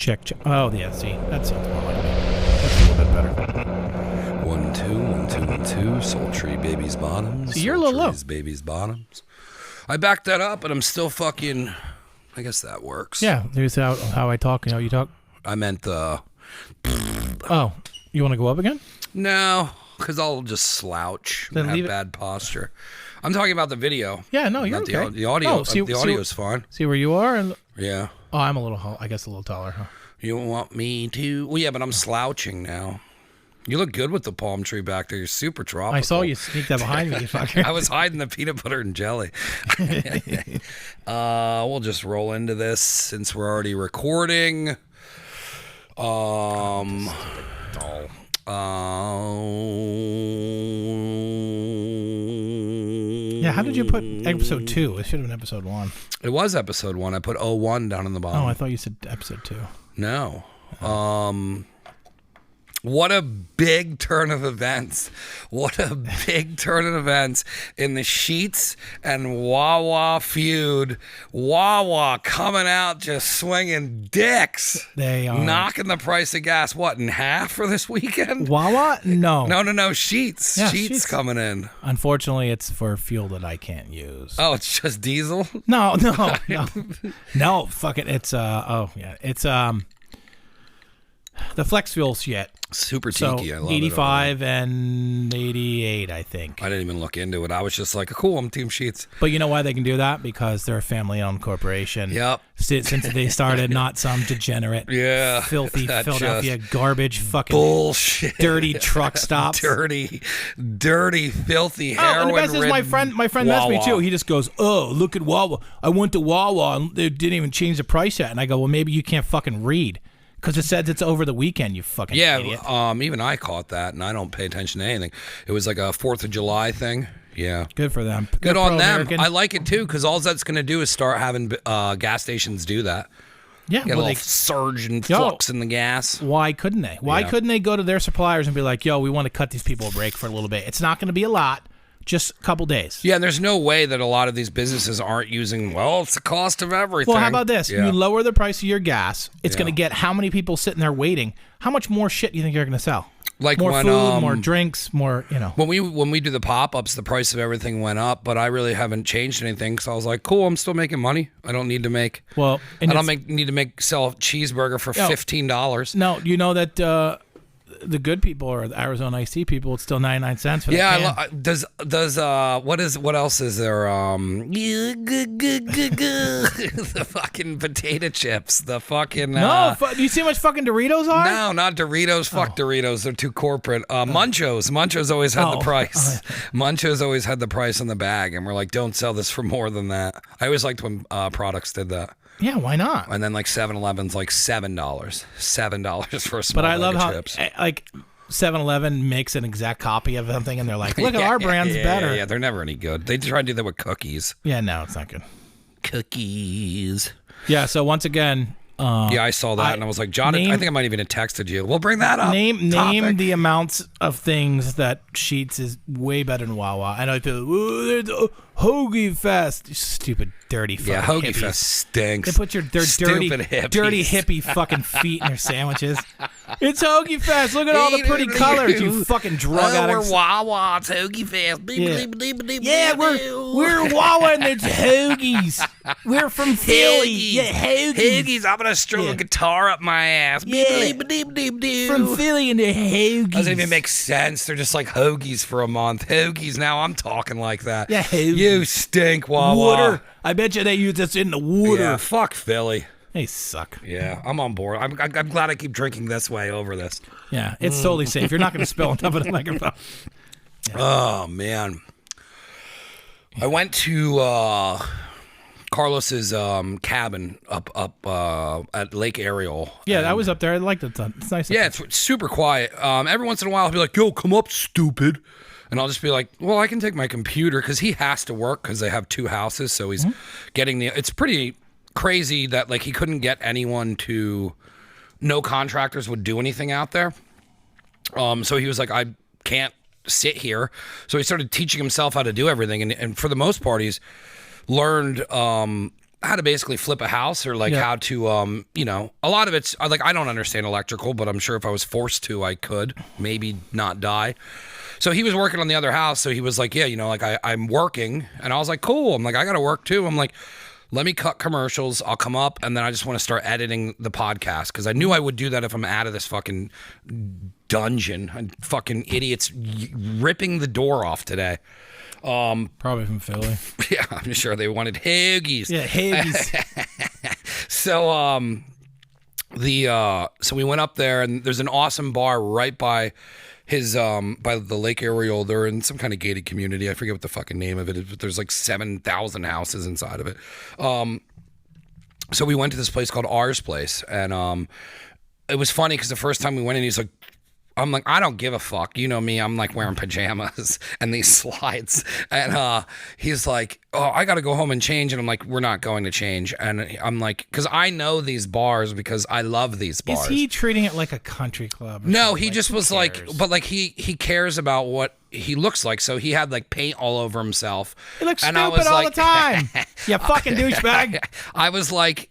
Check. Oh, yeah, see. That sounds more like me. That's a little bit better. 1 2 1 2 1 2. Sultry baby's bottoms. See, you're a little low. Baby's bottoms. I backed that up, and I'm still fucking. I guess that works. Yeah, there's how I talk and how you talk. I meant the. Oh, you want to go up again? No, because I'll just slouch Then and leave have it. bad posture. I'm talking about the video. Yeah, no, you're Not okay. the audio. Oh, see- the see- audio's fine. See where you are? And Yeah. oh, I'm a little, I guess a little taller, huh? You want me to? Well, yeah, but I'm slouching now. You look good with the palm tree back there. You're super tropical. I saw you sneak that behind me, you fucker. I was hiding the peanut butter and jelly. We'll just roll into this since we're already recording. Yeah, how did you put episode 2? It should have been episode 1. It was episode 1. I put 01 down in the bottom. Oh, I thought you said episode 2. No. What a big turn of events. What a big turn of events in the Sheetz and Wawa feud. Wawa coming out just swinging dicks. They are. Knocking the price of gas, what, in half for this weekend? Wawa? No. No, Sheetz. Yeah, Sheetz Sheetz. coming in. Unfortunately, it's for fuel that I can't use. Oh, it's just diesel? No. No, fuck it. It's, it's, the flex fuel shit. Super So tiki. I love 85 and 88, I think. it. I didn't even look into it. I was just like, cool, I'm Team Sheetz. But you know why they can do that? Because they're a family-owned corporation. Yep. Since they started, not some degenerate, Yeah. filthy that Philadelphia just garbage, fucking bullshit. dirty truck stops. Dirty, filthy, Oh, and the best is heroin-ridden my friend messaged me Wawa. too. He just goes, "Oh, look at Wawa. I went to Wawa and they didn't even change the price yet." And I go, "Well, maybe you can't fucking read because it says it's over the weekend. You fucking idiot." Even I caught that, and I don't pay attention to anything. It was like a 4th of July thing. Yeah. Good for them. Good They're on them. pro-American. I like it too, because all that's going to do is start having gas stations do that. Yeah, Get a well, little surge and flux in the gas. why couldn't they? Why Yeah. couldn't they go to their suppliers and be like, "Yo, we want to cut these people a break for a little bit. It's not going to be a lot, just a couple days." Yeah, and there's no way that a lot of these businesses aren't using, well, it's the cost of everything. Well, how about this? Yeah. You lower the price of your gas. It's going Yeah. to get how many people sitting there waiting? How much more shit do you think you're going to sell? Like more when, food, more drinks, more, When we do the pop-ups, the price of everything went up, but I really haven't changed anything, because I was like, cool, I'm still making money. I don't need to make, Well, I don't sell a cheeseburger for $15. No, you know that the good people or the Arizona iced tea people, it's still 99 cents for Yeah, that can. what else is there? The fucking potato chips, the fucking No, do you see how much fucking Doritos are? no, not Doritos. Fuck Doritos. They're too corporate. Munchos. Munchos always had the price. Munchos always had the price on the bag, and we're like, don't sell this for more than that. I always liked when products did that. Yeah, why not? And then like 7-Eleven's like $7. $7 for a small But I bag love of how chips. like 7-Eleven makes an exact copy of something, and they're like, "Look at our brand's better." Yeah, they're never any good. They try to do that with cookies. Yeah, no, it's not good. Cookies. Yeah, so once again, Yeah, I saw that, and I was like, John, I think I might even have texted you. We'll bring that up. name Topic. the amounts of things that Sheetz is way better than Wawa. I know people, "Ooh, there's a Hoagie Fest." You stupid, dirty fucking Yeah, Hoagie hippies. Fest stinks. They put your Stupid hippies. dirty hippie fucking feet in their sandwiches. It's Hoagie Fest. Look at all the pretty colors, you fucking drug addicts. We're Wawa. It's Hoagie Fest. Yeah, we're Wawa and it's Hoagies. We're from Philly. Yeah, Hoagies. I'm gonna strum a guitar up my ass. Yeah. From Philly and the Hoagies. Doesn't even make sense. They're just like hoagies for a month. Hoagies. Now I'm talking like that. Yeah, hoagies. You stink, Wawa. Water. I bet you they use this in the water. Yeah, fuck Philly. They suck. Yeah, I'm on board. I'm glad I keep drinking this way over this. Yeah, it's totally safe. You're not going to spill on top of the microphone. Oh man, I went to Carlos's cabin up at Lake Ariel. Yeah, I was up there. I liked it. It's nice. Yeah, it's super quiet. Every once in a while, I'll be like, "Yo, come up, stupid," and I'll just be like, "Well, I can take my computer," because he has to work because they have 2 houses, so he's getting the. It's pretty crazy that like he couldn't get anyone to. No contractors would do anything out there. So he was like, "I can't sit here," so he started teaching himself how to do everything, and for the most part, he's learned how to basically flip a house or like how to, you know, a lot of it's like, I don't understand electrical, but I'm sure if I was forced to, I could maybe not die. So he was working on the other house. So he was like, yeah, you know, like I'm working. And I was like, cool. I'm like, I got to work too. I'm like, let me cut commercials. I'll come up. And then I just want to start editing the podcast. Because I knew I would do that if I'm out of this fucking dungeon. And fucking idiots ripping the door off today. Probably from Philly. Yeah, I'm sure they wanted hoagies. Yeah, hoagies. So so we went up there, and there's an awesome bar right by his by the Lake Ariel. They're in some kind of gated community. I forget what the fucking name of it is, but there's like 7,000 houses inside of it. So we went to this place called Ours Place, and it was funny because the first time we went in, he's like, I'm like, I don't give a fuck. You know me. I'm like wearing pajamas and these slides. And he's like, oh, I got to go home and change. And I'm like, we're not going to change. And I'm like, because I know these bars because I love these bars. Is he treating it like a country club? No, he just was like, but like he cares about what he looks like. So he had like paint all over himself. He looks stupid all the time. You fucking douchebag. I was like,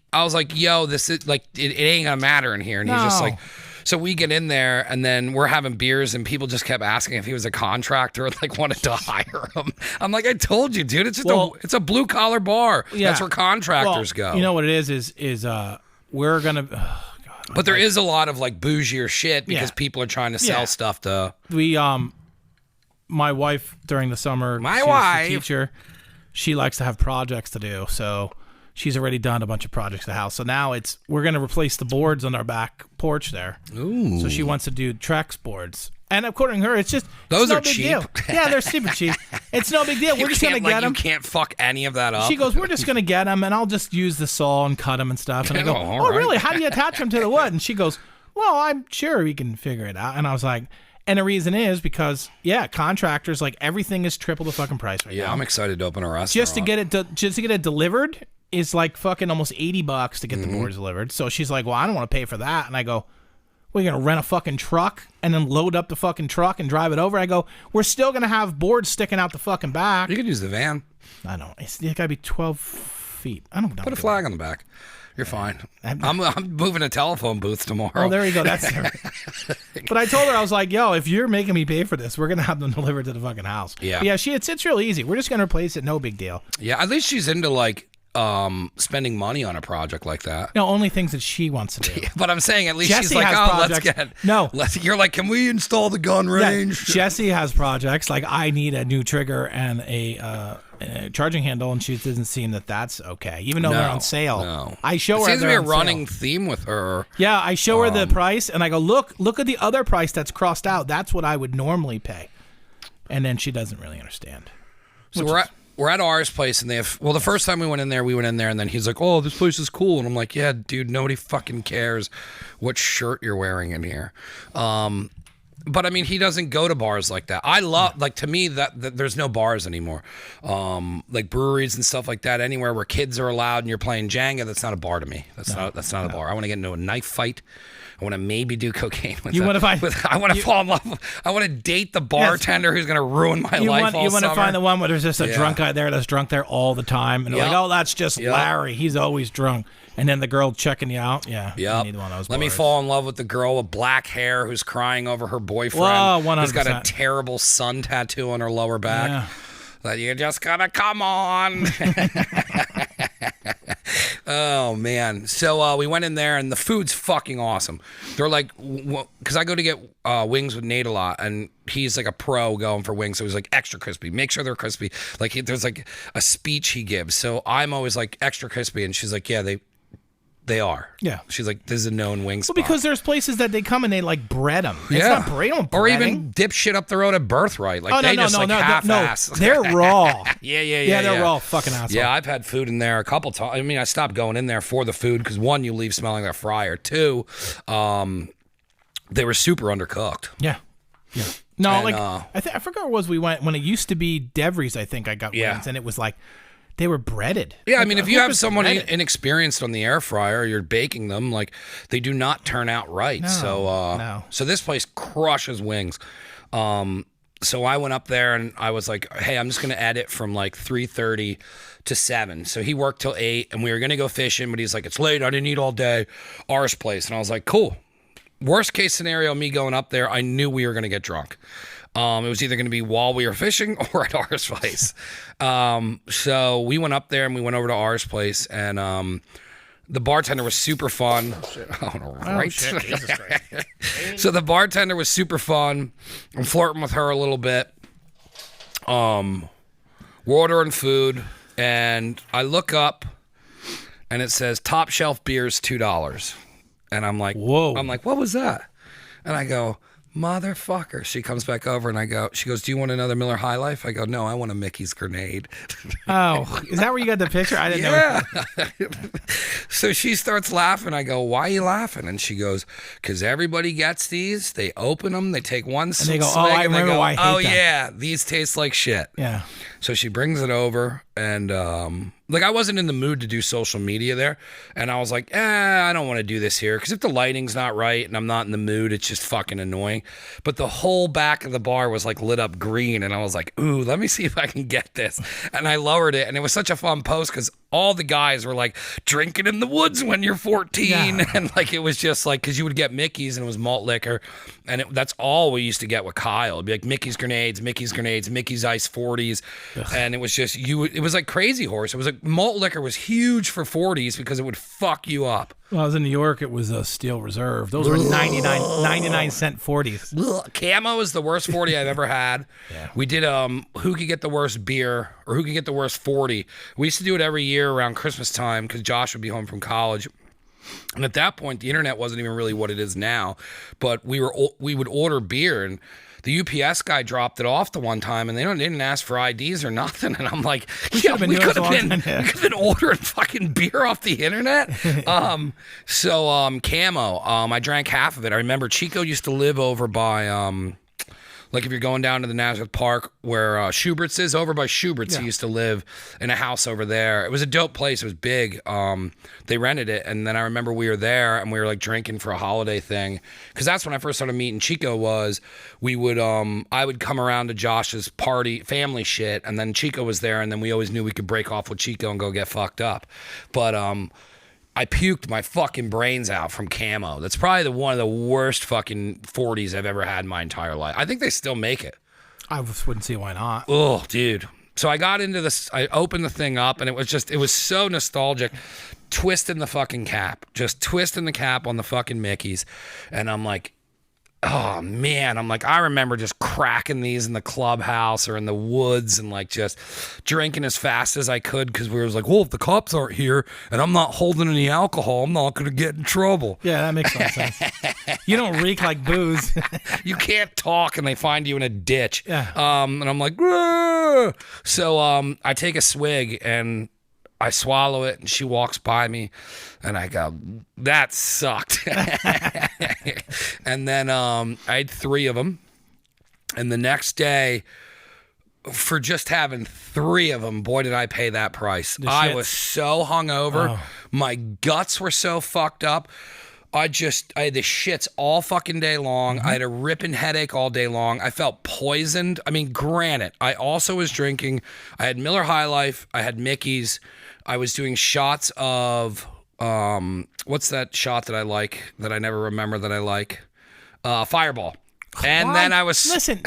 yo, this is like, it ain't going to matter in here. And he's just like, so we get in there, and then we're having beers, and people just kept asking if he was a contractor and like wanted to hire him. I'm like, I told you, dude, it's just it's a blue collar bar. Yeah. That's where contractors go. You know what it is we're gonna. Oh God, but there is a lot of like bougier shit because people are trying to sell stuff to. My wife during the summer. My wife, she's a teacher. She likes to have projects to do, so. She's already done a bunch of projects at the house. So now we're going to replace the boards on our back porch there. Ooh. So she wants to do Trex boards. And according to her, it's those no are big cheap. Deal. Yeah, they're super cheap. It's no big deal. We're just going to get them. You can't fuck any of that up. She goes, we're just going to get them, and I'll just use the saw and cut them and stuff. And I go, oh, really? How do you attach them to the wood? And she goes, well, I'm sure we can figure it out. And I was like, and the reason is because, contractors, like everything is triple the fucking price right now. Yeah, I'm excited to open a restaurant. Just to get it delivered is like fucking almost $80 to get the boards delivered. So she's like, well, I don't want to pay for that. And I go, we're going to rent a fucking truck and then load up the fucking truck and drive it over. I go, we're still going to have boards sticking out the fucking back. You could use the van. I don't. It's got to be 12 feet. I don't know. Put a flag on the back. You're fine. I'm moving a telephone booth tomorrow. Oh, there you go. That's But I told her, I was like, yo, if you're making me pay for this, we're going to have them delivered to the fucking house. Yeah. But yeah, it's real easy. We're just going to replace it. No big deal. Yeah, at least she's into like spending money on a project like that. No, only things that she wants to do. But I'm saying at least Jesse she's like, you're like, can we install the gun range? Yeah, Jesse has projects like I need a new trigger and a charging handle, and she doesn't seem that's okay, even though they're on sale. No. I show her. Seems to be a running theme with her. Yeah, I show her the price, and I go, look at the other price that's crossed out. That's what I would normally pay, and then she doesn't really understand. So we're at Ours Place, and they have, the first time we went in there, and then he's like, oh, this place is cool. And I'm like, yeah, dude, nobody fucking cares what shirt you're wearing in here. But I mean, he doesn't go to bars like that. I love, like, to me, that there's no bars anymore. Like breweries and stuff like that, anywhere where kids are allowed and you're playing Jenga, that's not a bar to me. That's not a bar. I want to get into a knife fight. I want to maybe do cocaine with I want to fall in love. I want to date the bartender who's going to ruin my life all You want summer. to find the one where there's just a drunk guy there that's drunk there all the time. And they're like, oh, that's just Larry. He's always drunk. And then the girl checking you out. Yeah. Yep. You need one of those Let me fall in love with the girl with black hair who's crying over her boyfriend. Whoa, 100%. Who's got a terrible sun tattoo on her lower back. Yeah. That you just gotta come on. Oh, man. So we went in there, and the food's fucking awesome. They're like, because I go to get wings with Nate a lot, and he's like a pro going for wings, so he's like extra crispy. Make sure they're crispy. Like there's like a speech he gives. So I'm always like extra crispy, and she's like, yeah, they are. Yeah. She's like, this is a known wing spot. Well, because there's places that they come and they like bread them. It's not bread them. Or even dip shit up the road at Birthright. Like half-ass. They're raw. Yeah, they're raw fucking assholes. Yeah, I've had food in there a couple times. I mean, I stopped going in there for the food because one, you leave smelling like a fryer. Two, they were super undercooked. Yeah. No, and, I forgot where we went when it used to be Devries. I think I got wings, and it was like. They were breaded. Yeah, I mean, if you have someone inexperienced on the air fryer, you're baking them, like, they do not turn out right. So this place crushes wings. So I went up there and I was like, hey, I'm just going to edit from like 3:30 to 7. So he worked till 8 and we were going to go fishing, but he's like, it's late. I didn't eat all day. Ours place. And I was like, cool. Worst case scenario, me going up there, I knew we were going to get drunk. It was either going to be while we were fishing or at ours place. So we went up there and we went over to ours place and, the bartender was super fun. Right? Shit, Jesus Christ. So the bartender was super fun. I'm flirting with her a little bit. We're ordering food, and I look up, and it says top shelf beers $2. And I'm like, whoa. I'm like, what was that? And I go, motherfucker. She comes back over and she goes, do you want another Miller High Life? I go, no, I want a Mickey's Grenade. Oh, is that where you got the picture? I didn't know. So she starts laughing. I go, why are you laughing? And she goes, because everybody gets these. They open them. They take one swig. And they go, oh, I remember why I hate them. Yeah, these taste like shit. Yeah. So she brings it over and like I wasn't in the mood to do social media there. And I was like, I don't want to do this here. Because if the lighting's not right and I'm not in the mood, it's just fucking annoying. But the whole back of the bar was like lit up green. And I was like, ooh, let me see if I can get this. And I lowered it. And it was such a fun post because all the guys were like drinking in the woods when you're 14. Yeah. And like it was just like, because you would get Mickey's and it was malt liquor. And that's all we used to get with Kyle. It'd be like Mickey's Grenades, Mickey's Ice 40s. Ugh. And it was just, it was like Crazy Horse. It was like malt liquor was huge for 40s because it would fuck you up. Well, I was in New York. It was a Steel Reserve. Those were 99-cent 40s. Ugh. Camo is the worst 40 I've ever had. Yeah. We did who could get the worst beer or who could get the worst 40. We used to do it every year around Christmas time because Josh would be home from college. And at that point, the internet wasn't even really what it is now. But we would order beer, and the UPS guy dropped it off the one time, and they didn't ask for IDs or nothing. And I'm like, we could have been ordering fucking beer off the internet. Camo. I drank half of it. I remember Chico used to live over by. Like if you're going down to the Nazareth Park where Schubert's is, over by Schubert's, He used to live in a house over there. It was a dope place. It was big. They rented it. And then I remember we were there and we were like drinking for a holiday thing. Because that's when I first started meeting Chico I would come around to Josh's party, family shit. And then Chico was there. And then we always knew we could break off with Chico and go get fucked up. But I puked my fucking brains out from Camo. That's probably one of the worst fucking 40s I've ever had in my entire life. I think they still make it. I wouldn't see why not. Oh, dude. So I got into this. I opened the thing up, and it was so nostalgic. Twisting the fucking cap. Just twisting the cap on the fucking Mickeys. And I'm like, oh man, I remember just cracking these in the clubhouse or in the woods and like just drinking as fast as I could because we was like, well, if the cops aren't here and I'm not holding any alcohol, I'm not going to get in trouble. Yeah, that makes sense. You don't reek like booze. You can't talk and they find you in a ditch. Yeah. And I'm like, Grr! So I take a swig and I swallow it, and she walks by me, and I go, that sucked. And then I had 3 of them, and the next day, for just having 3 of them, boy, did I pay that price. I was so hungover. Oh. My guts were so fucked up. I had the shits all fucking day long. Mm-hmm. I had a ripping headache all day long. I felt poisoned. I mean, granted, I also was drinking. I had Miller High Life. I had Mickey's. I was doing shots of, what's that shot that I like, that I never remember that I like? Fireball. And then I was... Listen.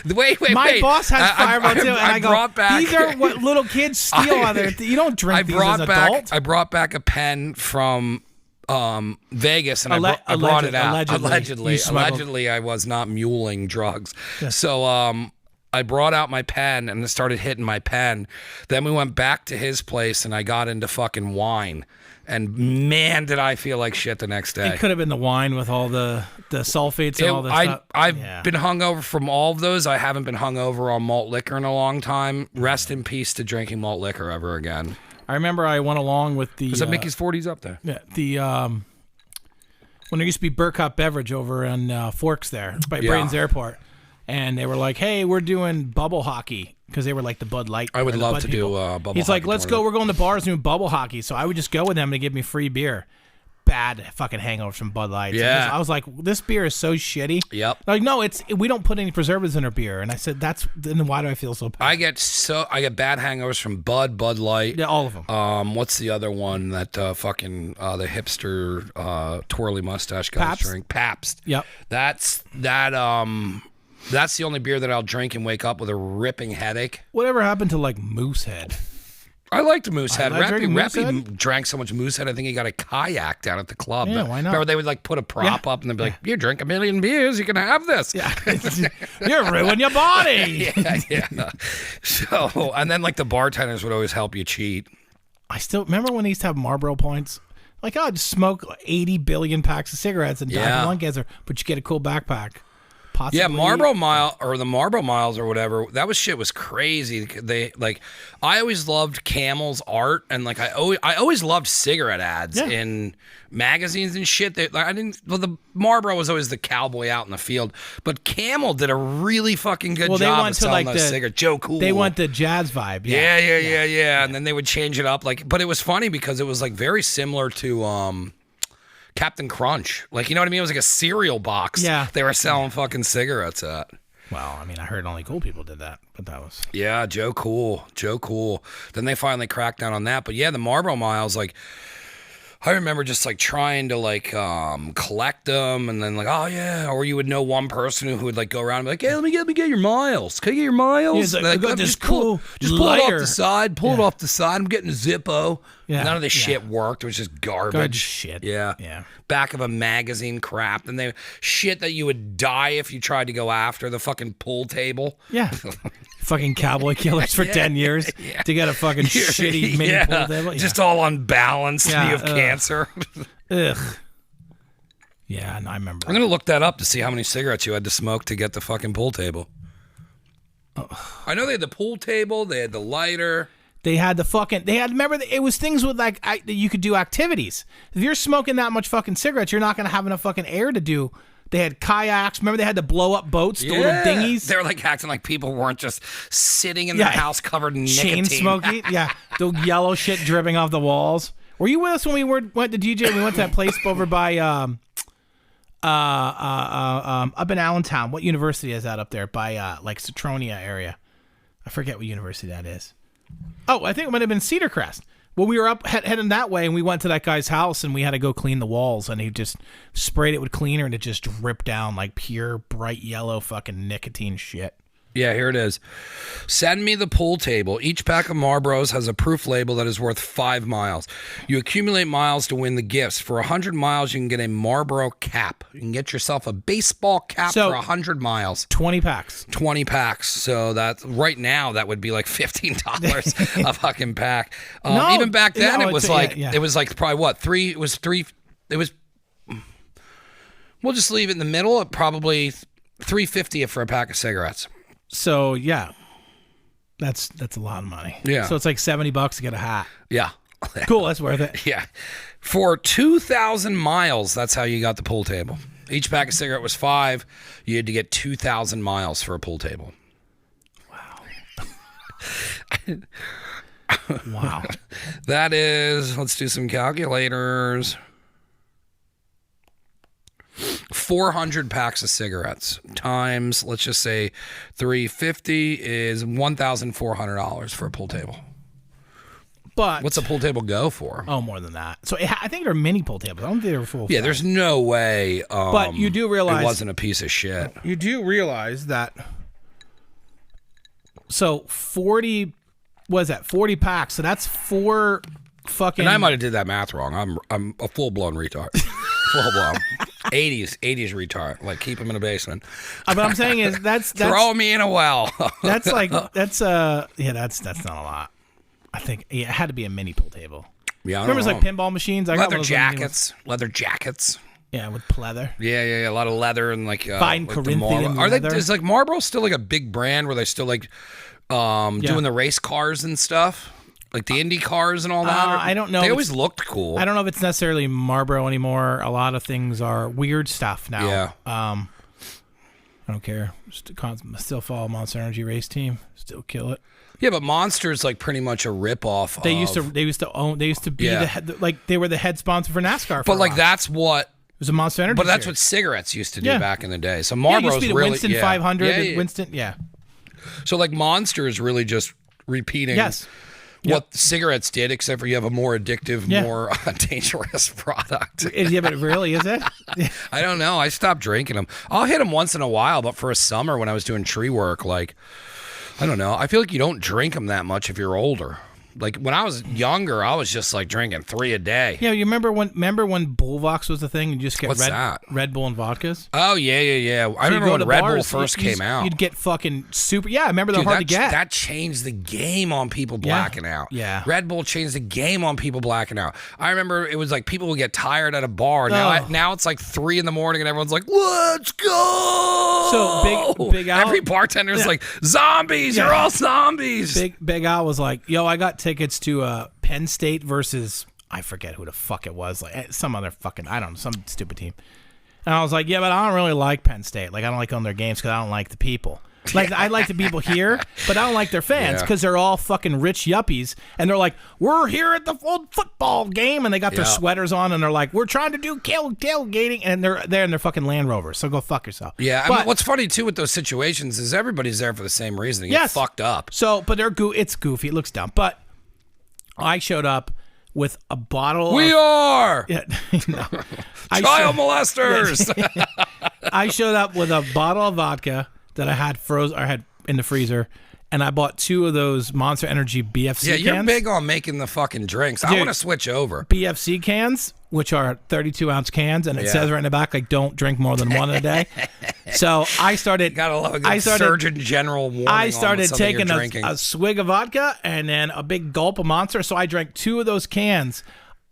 Wait. My boss has Fireball too, and I go, these are what little kids steal out there. You don't drink these as an adult. I brought back a pen from... Vegas, and I brought it out. Allegedly, I was not muling drugs. Yeah. So I brought out my pen and started hitting my pen. Then we went back to his place, and I got into fucking wine. And man, did I feel like shit the next day. It could have been the wine with all the sulfates and all this stuff. I've been hungover from all of those. I haven't been hungover on malt liquor in a long time. Rest in peace to drinking malt liquor ever again. I remember I went along with the... Was that Mickey's 40s up there? Yeah, when there used to be Burkup Beverage over in Forks there, by Braden's Airport. And they were like, hey, we're doing bubble hockey, because they were like the Bud Light. I would love to do bubble hockey. He's like, let's go. We're going to bars and doing bubble hockey. So I would just go with them to give me free beer. bad fucking hangovers from Bud Light. Yeah. I was like, this beer is so shitty. Yep. Like, no, we don't put any preservatives in our beer. And I said, then why do I feel so bad? I get bad hangovers from Bud Light. Yeah, all of them. What's the other one that the hipster twirly mustache guys Pabst? drink? Pabst. Yep. That's the only beer that I'll drink and wake up with a ripping headache. Whatever happened to like Moosehead? I liked Moosehead. I like drinking Rappy Moosehead. drank so much Moosehead, I think he got a kayak down at the club. Yeah, why not? Remember they would like put a prop up and they'd be like, "You drink 1 million beers, you can have this." Yeah. You ruin your body. yeah. So, and then like the bartenders would always help you cheat. I still remember when they used to have Marlboro points. Like, I'd smoke 80 billion packs of cigarettes and die of lung cancer, but you get a cool backpack. Possibly. Yeah, Marlboro Mile or the Marlboro Miles or whatever. That was crazy. They like, I always loved Camel's art, and like I always loved cigarette ads in magazines and shit. The Marlboro was always the cowboy out in the field, but Camel did a really fucking good job of selling those cigarettes. Joe Cool. They want the jazz vibe. Yeah. And then they would change it up, like, but it was funny because it was like very similar to Captain Crunch. Like, you know what I mean? It was like a cereal box. Yeah. They were selling fucking cigarettes at. Well, I mean, I heard only cool people did that, but that was... Yeah, Joe Cool. Then they finally cracked down on that. But yeah, the Marlboro Miles, like, I remember just like trying to like collect them, and then like, oh yeah, or you would know one person who would like go around and be like, hey, let me get your miles. Can I get your miles? Yeah, like, I got this cool just pull it off the side. Pull it off the side. I'm getting a Zippo. Yeah. None of this shit worked. It was just garbage. Shit. Yeah. Back of a magazine crap. And they shit that you would die if you tried to go after the fucking pool table. Yeah. Fucking cowboy killers for 10 years to get a fucking shitty mini pool table. Yeah. Just all unbalanced and you have cancer. Ugh. Yeah, no, I remember. I'm going to look that up to see how many cigarettes you had to smoke to get the fucking pool table. Oh. I know they had the pool table. They had the lighter. They had remember, it was things with like, you could do activities. If you're smoking that much fucking cigarettes, you're not going to have enough fucking air to do. They had kayaks. Remember they had to blow up boats, the little dinghies? They were like acting like people weren't just sitting in their house covered in nicotine. Chain smoking. Yeah. The yellow shit dripping off the walls. Were you with us when we went to DJ? We went to that place over by, up in Allentown. What university is that up there? By, like, Citronia area. I forget what university that is. Oh, I think it might have been Cedar Crest. Well, we were up heading that way, and we went to that guy's house, and we had to go clean the walls, and he just sprayed it with cleaner, and it just dripped down like pure bright yellow fucking nicotine shit. Yeah, here it is. Send me the pool table. Each pack of Marlboros has a proof label that is worth 5 miles. You accumulate miles to win the gifts. For 100 miles, you can get a Marlboro cap. You can get yourself a baseball cap for 100 miles. 20 packs. 20 packs. So that right now, that would be like $15 a fucking pack. Even back then, it was like probably what? We'll just leave it in the middle at probably $3.50 for a pack of cigarettes. So yeah, that's a lot of money. Yeah. So it's like $70 to get a hat. Yeah. Cool. That's worth it. Yeah. For 2,000 miles, that's how you got the pool table. Each pack of cigarette was $5. You had to get 2,000 miles for a pool table. Wow. Wow. That is, let's do some calculators. 400 packs of cigarettes times, let's just say 350 is $1,400 for a pool table. But what's a pool table go for? Oh, more than that. So I think they're mini pool tables. I don't think they were full. Yeah, there's no way. But you do realize it wasn't a piece of shit. You do realize that. So 40, what is that? 40 packs. So that's 4 fucking. And I might have did that math wrong. I'm a full blown retard. Full blown. 80s retard. Like, keep him in a basement. What I'm saying is that's throw me in a well. that's not a lot. I think it had to be a mini pool table. Yeah, remember it's like pinball machines. Leather jackets. Yeah, with pleather. Yeah, a lot of leather and like fine Corinthian leather. Is like Marlboro still like a big brand where they still like doing the race cars and stuff? Like the Indy cars and all that? I don't know. They always looked cool. I don't know if it's necessarily Marlboro anymore. A lot of things are weird stuff now. Yeah. I don't care. Still follow Monster Energy race team. Still kill it. Yeah, but Monster's like pretty much a ripoff. They used to be they were the head sponsor for NASCAR. But like that's what. It was a Monster Energy. But that's series. what cigarettes used to do back in the day. So Marlboro's used to be the really Winston 500. Winston, So like Monster is really just repeating what cigarettes did, except for you have a more addictive, more dangerous product. Yeah, but really, is it? I don't know. I stopped drinking them. I'll hit them once in a while, but for a summer when I was doing tree work, like, I don't know. I feel like you don't drink them that much if you're older. Like when I was younger, I was just like drinking 3 a day. Yeah, you remember when Bullvox was the thing? You just get Red Bull and vodkas. Oh yeah. I remember when Red Bull first came out. You'd get fucking super. Yeah, I remember they're hard to get. That changed the game on people blacking out. Yeah, Red Bull changed the game on people blacking out. I remember it was like people would get tired at a bar. Now it's like 3 a.m. and everyone's like, "Let's go!" So Big Al, every bartender's like, "Zombies! You're all zombies!" Big Al was like, "Yo, I got tickets to Penn State versus I forget who the fuck it was, like some other fucking some stupid team." And I was like, "Yeah, but I don't really like Penn State. Like I don't like going to their games because I don't like the people. Like I like the people here, but I don't like their fans because they're all fucking rich yuppies and they're like, we're here at the old football game and they got their sweaters on and they're like, we're trying to do tailgating and they're there in their fucking Land Rovers. So go fuck yourself." Yeah, but I mean, what's funny too with those situations is everybody's there for the same reason. They get fucked up. So, but it's goofy. It looks dumb, but I showed up with a bottle. We are. Yeah, no. Child molesters. I showed up with a bottle of vodka that I had in the freezer, and I bought 2 of those Monster Energy BFC cans. Yeah, you're big on making the fucking drinks. Dude, I want to switch over. BFC cans, which are 32-ounce cans, and it says right in the back, like, don't drink more than 1 a day. So I started... Gotta love a good Surgeon General warning. I started taking a swig of vodka and then a big gulp of Monster, so I drank 2 of those cans.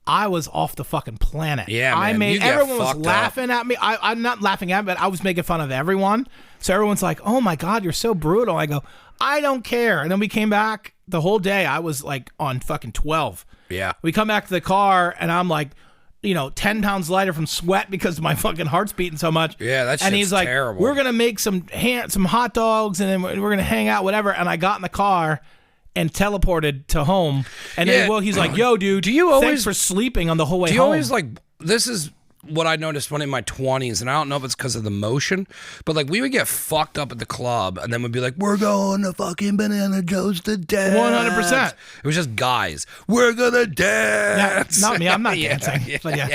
I was off the fucking planet. Yeah, man. Everyone was laughing at me. I'm not laughing at me, but I was making fun of everyone. So everyone's like, "Oh my God, you're so brutal." I go, "I don't care." And then we came back the whole day. I was like on fucking 12. Yeah. We come back to the car and I'm like, 10 pounds lighter from sweat because my fucking heart's beating so much. Yeah, that's And he's like, terrible. "We're going to make some hot dogs and then we're going to hang out, whatever." And I got in the car and teleported to home. And then he's like, "Yo, dude, thanks for sleeping on the whole way home." Do you always this is what I noticed when in my 20s, and I don't know if it's because of the motion, but like we would get fucked up at the club and then we'd be like, "We're going to fucking Banana Joe's to dance." 100%. It was just guys. We're gonna dance. Yeah, not me. I'm not dancing. But yeah.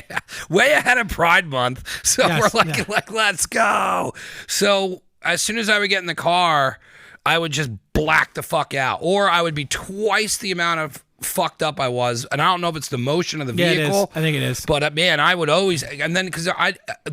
Way ahead of Pride Month. So we're like, let's go. So as soon as I would get in the car, I would just black the fuck out, or I would be twice the amount of fucked up I was, and I don't know if it's the motion of the vehicle. Yeah, it is. I think it is. But man, I would always, and then because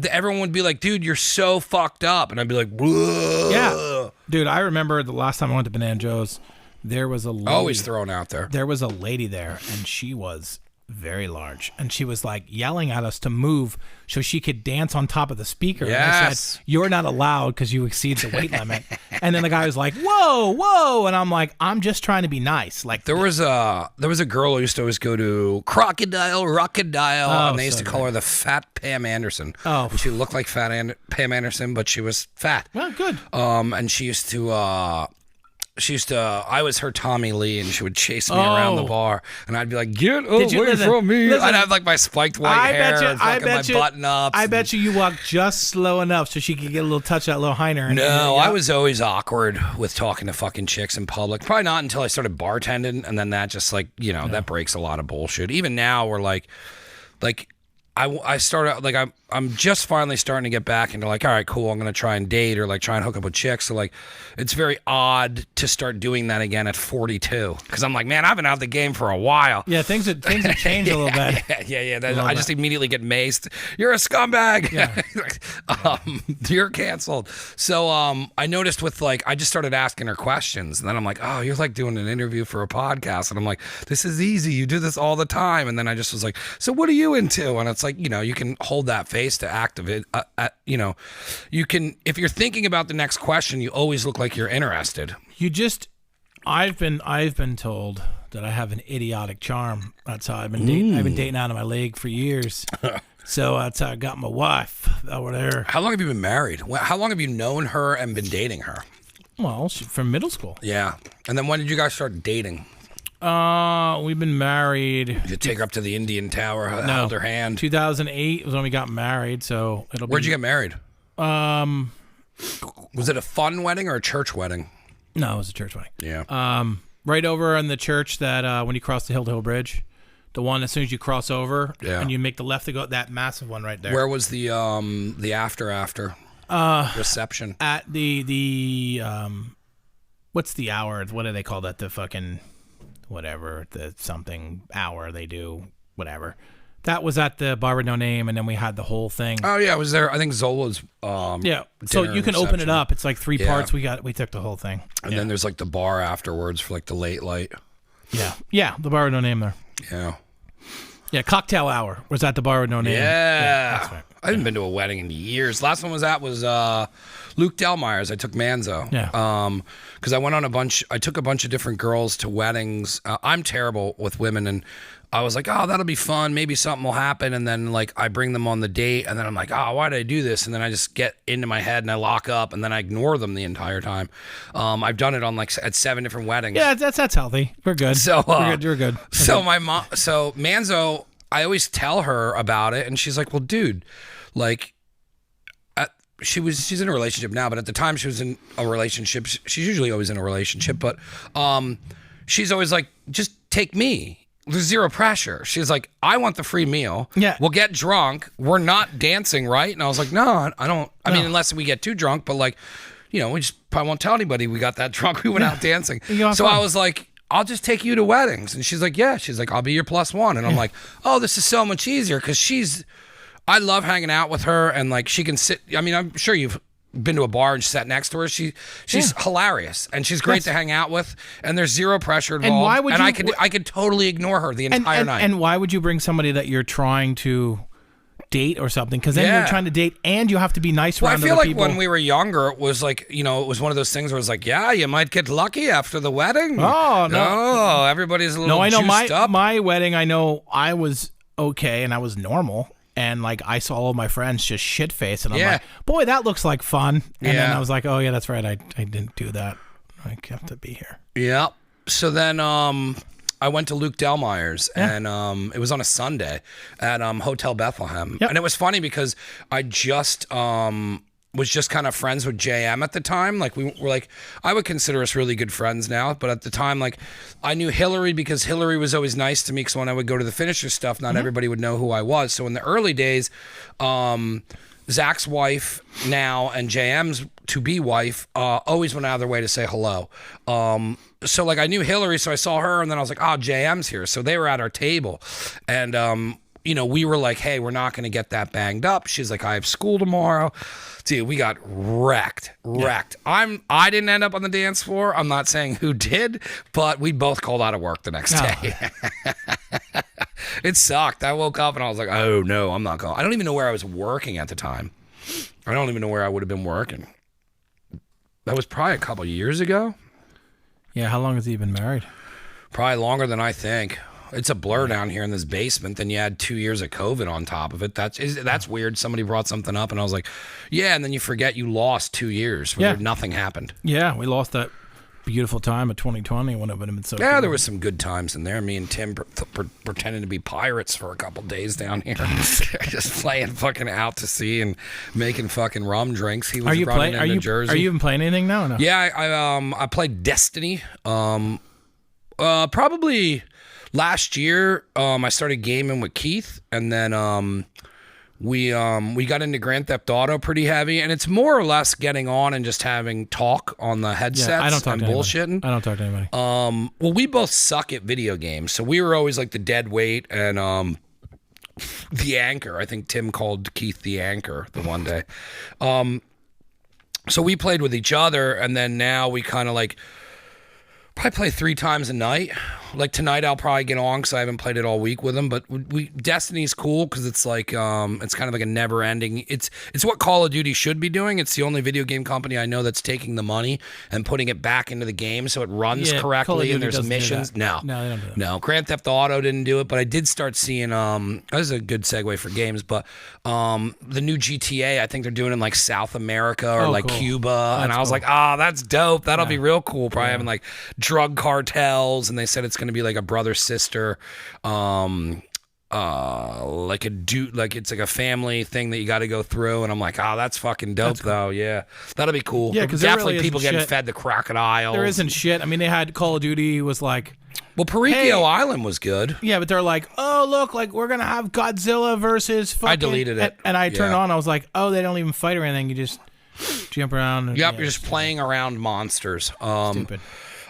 everyone would be like, "Dude, you're so fucked up," and I'd be like, "Whoa." Yeah, dude, I remember the last time I went to Banana Joe's, there was a lady, always thrown out there. There was a lady there, and she was very large, and she was like yelling at us to move so she could dance on top of the speaker. Yes. And I said, "You're not allowed because you exceed the weight limit." And then the guy was like, whoa, and I'm like, "I'm just trying to be nice." Like there was a girl who used to always go to Crocodile, and they used to call her the Fat Pam Anderson. Oh, and she looked like Pam Anderson, but she was fat. Well, good. And she used to. I was her Tommy Lee, and she would chase me around the bar, and I'd be like, "Get away from me!" I'd have like my spiked white hair, and my button ups. I bet you walked just slow enough so she could get a little touch of that little Heiner. No, I was always awkward with talking to fucking chicks in public. Probably not until I started bartending, and then that just that breaks a lot of bullshit. Even now, we're like. I started like I'm just finally starting to get back into like, all right, cool, I'm gonna try and date or like try and hook up with chicks. So like, it's very odd to start doing that again at 42 because I'm like, man, I've been out the game for a while. Yeah, things have changed a little bit. Yeah. I just immediately get maced. You're a scumbag. Yeah. You're canceled. So I noticed with like I just started asking her questions, and then I'm like, oh, you're like doing an interview for a podcast, and I'm like, this is easy. You do this all the time. And then I just was like, so what are you into? And it's like, you can hold that face to activate. You can, if you're thinking about the next question, you always look like you're interested. I've been told that I have an idiotic charm. That's how I've been dating. I've been dating out of my league for years. So that's how I got my wife over there. How long have you been married? How long have you known her and been dating her? Well, from middle school. Yeah. And then when did you guys start dating? We've been married. Did you take her up to the Indian Tower, hold her hand? 2008 was when we got married, so it'll be... Where'd you get married? Was it a fun wedding or a church wedding? No, it was a church wedding. Yeah. Right over in the church that when you cross the Hill to Hill Bridge, the one as soon as you cross over and you make the left to go, that massive one right there. Where was the after reception? At the what's the hour? What do they call that? The fucking whatever, the something hour they do, whatever. That was at the Bar with No Name, and then we had the whole thing. Oh yeah, I was there. I think Zola's. Yeah, so you can open it up. It's like 3 parts. We took the whole thing, and then there's like the bar afterwards for like the late light. Yeah, the Bar with No Name there. Yeah, cocktail hour was at the Bar with No Name. Yeah, that's right. I haven't been to a wedding in years. Last one was Luke Delmeyer's. I took Manzo. Yeah. Because I went on I took a bunch of different girls to weddings. I'm terrible with women, and I was like, oh, that'll be fun. Maybe something will happen. And then like I bring them on the date, and then I'm like, oh, why did I do this? And then I just get into my head and I lock up, and then I ignore them the entire time. I've done it on like at 7 different weddings. Yeah, that's healthy. We're good. So we're good. You're good. So my mom, so Manzo, I always tell her about it, and she's like, well, dude, like. She's in a relationship now, but at the time she was in a relationship. She's usually always in a relationship, but she's always like, just take me. There's zero pressure. She's like, I want the free meal. Yeah. We'll get drunk. We're not dancing, right? And I was like, no, I don't. I mean, unless we get too drunk, but like, we just probably won't tell anybody we got that drunk. We went out dancing. So I was like, I'll just take you to weddings. And she's like, yeah. She's like, I'll be your +1. And I'm like, oh, this is so much easier because I love hanging out with her, and like she can sit. I mean, I'm sure you've been to a bar and sat next to her. She's hilarious, and she's great to hang out with. And there's zero pressure involved. And why would I could totally ignore her the entire night. And why would you bring somebody that you're trying to date or something? Because then you're trying to date, and you have to be nice around other people. I feel like when we were younger, it was like it was one of those things where it's like, yeah, you might get lucky after the wedding. Oh no, everybody's a little. No, I know juiced up. my wedding. I know I was okay, and I was normal. And like I saw all of my friends just shit faced, and I'm like, boy, that looks like fun. And then I was like, oh yeah, that's right. I didn't do that. I have to be here. Yeah. So then I went to Luke Delmeyer's, and it was on a Sunday at Hotel Bethlehem. Yep. And it was funny because I just was just kind of friends with JM at the time. Like we were like, I would consider us really good friends now, but at the time, like I knew Hillary because Hillary was always nice to me, because when I would go to the finisher stuff, not everybody would know who I was. So in the early days, Zach's wife now and JM's to-be wife always went out of their way to say hello. So like I knew Hillary, so I saw her, and then I was like, oh, JM's here. So they were at our table, and we were like, hey, we're not going to get that banged up. She's like, I have school tomorrow. Dude, we got wrecked. Yeah. I didn't end up on the dance floor. I'm not saying who did, but we both called out of work the next day. It sucked. I woke up and I was like, oh no, I'm not going. I don't even know where I was working at the time. I don't even know where I would have been working. That was probably a couple of years ago. Yeah, how long has he been married? Probably longer than I think. It's a blur down here in this basement. Then you had 2 years of COVID on top of it. That's weird. Somebody brought something up, and I was like, yeah. And then you forget you lost 2 years where nothing happened. Yeah, we lost that beautiful time of 2020 when it would have been so. Yeah, there was some good times in there. Me and Tim pretending to be pirates for a couple days down here, just playing fucking out to sea and making fucking rum drinks. He was running into Jersey. Are you even playing anything now? Or no? Yeah, I played Destiny. Probably. Last year, I started gaming with Keith, and then we got into Grand Theft Auto pretty heavy, and it's more or less getting on and just having talk on the headsets and bullshitting. I don't talk to anybody. Well, we both suck at video games, so we were always like the dead weight and the anchor. I think Tim called Keith the anchor the one day. So we played with each other, and then now we kind of like probably play 3 times a night. Like tonight, I'll probably get on because I haven't played it all week with him. But Destiny's cool because it's like it's kind of like a never ending. It's what Call of Duty should be doing. It's the only video game company I know that's taking the money and putting it back into the game so it runs correctly and there's missions. No, they don't do that. No, Grand Theft Auto didn't do it, but I did start seeing. This is a good segue for games, but the new GTA, I think they're doing in like South America or like cool. Cuba, and I was like, that's dope. That'll be real cool. Probably having like drug cartels, and they said it's going to be like a brother sister, like a dude, like it's like a family thing that you got to go through, and I'm like, that's fucking dope though. Yeah, that'll be cool. Yeah, because definitely really people getting shit. fed the crocodiles. There isn't shit. I mean, they had Call of Duty was like. Well, Perikio Island was good. Yeah, but they're like, oh, look, like we're going to have Godzilla versus fucking... I deleted it. And I turned on, I was like, oh, they don't even fight or anything. You just jump around. And, you're just playing around monsters. Stupid.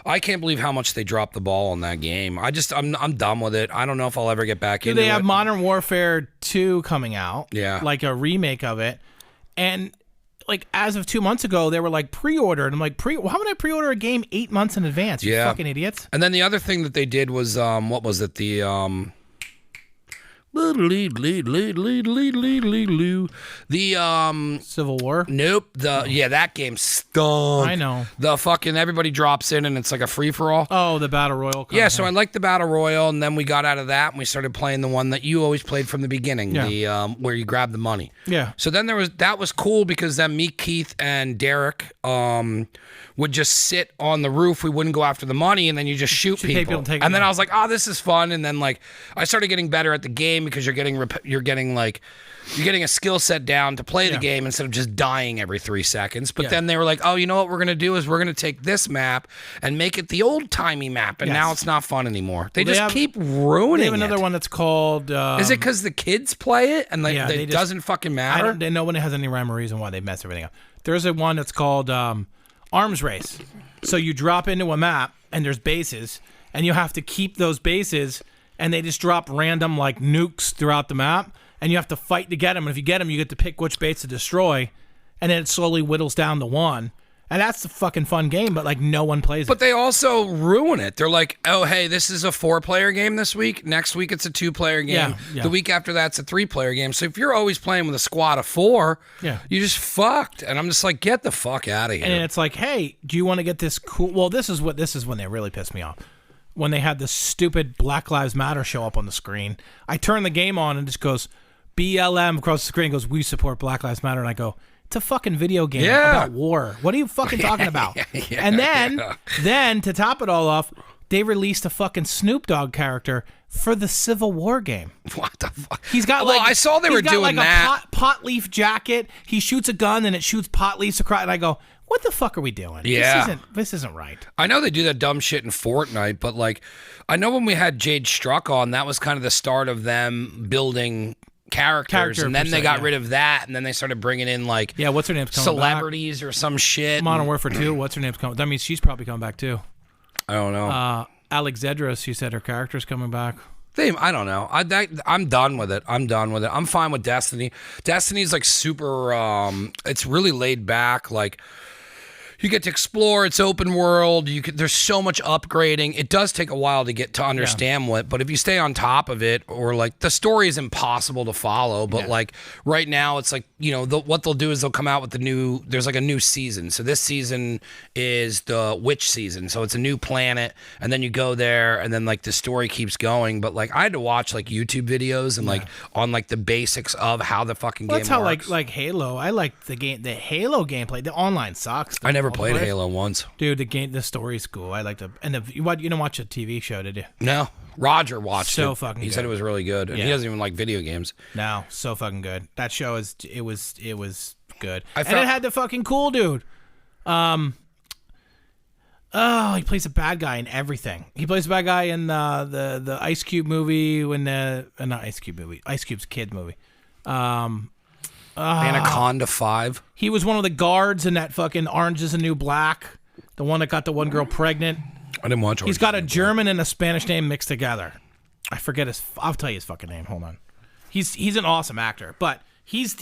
I can't believe how much they dropped the ball on that game. I'm done with it. I don't know if I'll ever get back into it. They have Modern Warfare 2 coming out. Yeah. Like a remake of it. And... like as of 2 months ago, they were like pre-ordered. I'm like, how would I pre-order a game 8 months in advance? You fucking idiots. And then the other thing that they did was, what was it? The Civil War. Nope. That game stunk. I know. The fucking everybody drops in and it's like a free for all. Oh, the Battle Royale. Yeah, so I liked the Battle Royale, and then we got out of that and we started playing the one that you always played from the beginning, the where you grab the money. Yeah. So then that was cool because then me, Keith, and Derek would just sit on the roof. We wouldn't go after the money, and then you just shoot people. And then I was like, this is fun. And then like I started getting better at the game because you're getting a skill set down to play the game instead of just dying every 3 seconds. But then they were like, you know what we're going to do is we're going to take this map and make it the old-timey map. And now it's not fun anymore. They keep ruining it. They have another one that's called... is it because the kids play it and it doesn't fucking matter? No one has any rhyme or reason why they mess everything up. There's a one that's called Arms Race. So you drop into a map and there's bases and you have to keep those bases and they just drop random like nukes throughout the map. And you have to fight to get them. And if you get them, you get to pick which base to destroy. And then it slowly whittles down to one. And that's the fucking fun game, but like no one plays it. But they also ruin it. They're like, hey, this is a 4-player game this week. Next week it's a 2-player game. Yeah. The week after that's a 3-player game. So if you're always playing with a squad of 4, you're just fucked. And I'm just like, get the fuck out of here. And it's like, hey, do you want to get this cool? Well, this is when they really pissed me off. When they had this stupid Black Lives Matter show up on the screen. I turn the game on and it just goes... BLM across the screen goes, we support Black Lives Matter. And I go, it's a fucking video game about war. What are you fucking talking about? And then to top it all off, they released a fucking Snoop Dogg character for the Civil War game. What the fuck? He's got I saw they were doing like that. a pot leaf jacket. He shoots a gun and it shoots pot leaves across. And I go, what the fuck are we doing? Yeah. This isn't right. I know they do that dumb shit in Fortnite, but like, I know when we had Jade Struck on, that was kind of the start of them building characters, and then they got rid of that, and then they started bringing in like what's her name's coming celebrities back? Or some shit. Modern Warfare 2, what's her name's coming? That means she's probably coming back too. I don't know. Alexandra, she said her character's coming back. I don't know. I'm done with it. I'm fine with Destiny. Destiny's like super. It's really laid back. Like you get to explore. It's open world. There's so much upgrading. It does take a while to get to understand but if you stay on top of it, or like the story is impossible to follow. But like right now, it's like what they'll do is they'll come out with there's like a new season. So this season is the witch season. So it's a new planet, and then you go there, and then like the story keeps going. But like I had to watch like YouTube videos and like on like the basics of how the fucking game works. That's how like Halo. I like the Halo gameplay. The online sucks. I never played Halo once. Dude, the story's cool. I like you didn't watch a TV show, did you? No. Roger watched it. So fucking He good. said it was really good. And he doesn't even like video games. No, so fucking good. That show was good. And it had the fucking cool dude. He plays a bad guy in everything. He plays a bad guy in the Ice Cube movie not Ice Cube movie. Ice Cube's kid movie. Anaconda 5. He was one of the guards in that fucking Orange is the New Black. The one that got the one girl pregnant. I didn't watch it. He's got a German and a Spanish name mixed together. I forget I'll tell you his fucking name. Hold on. He's an awesome actor, but he's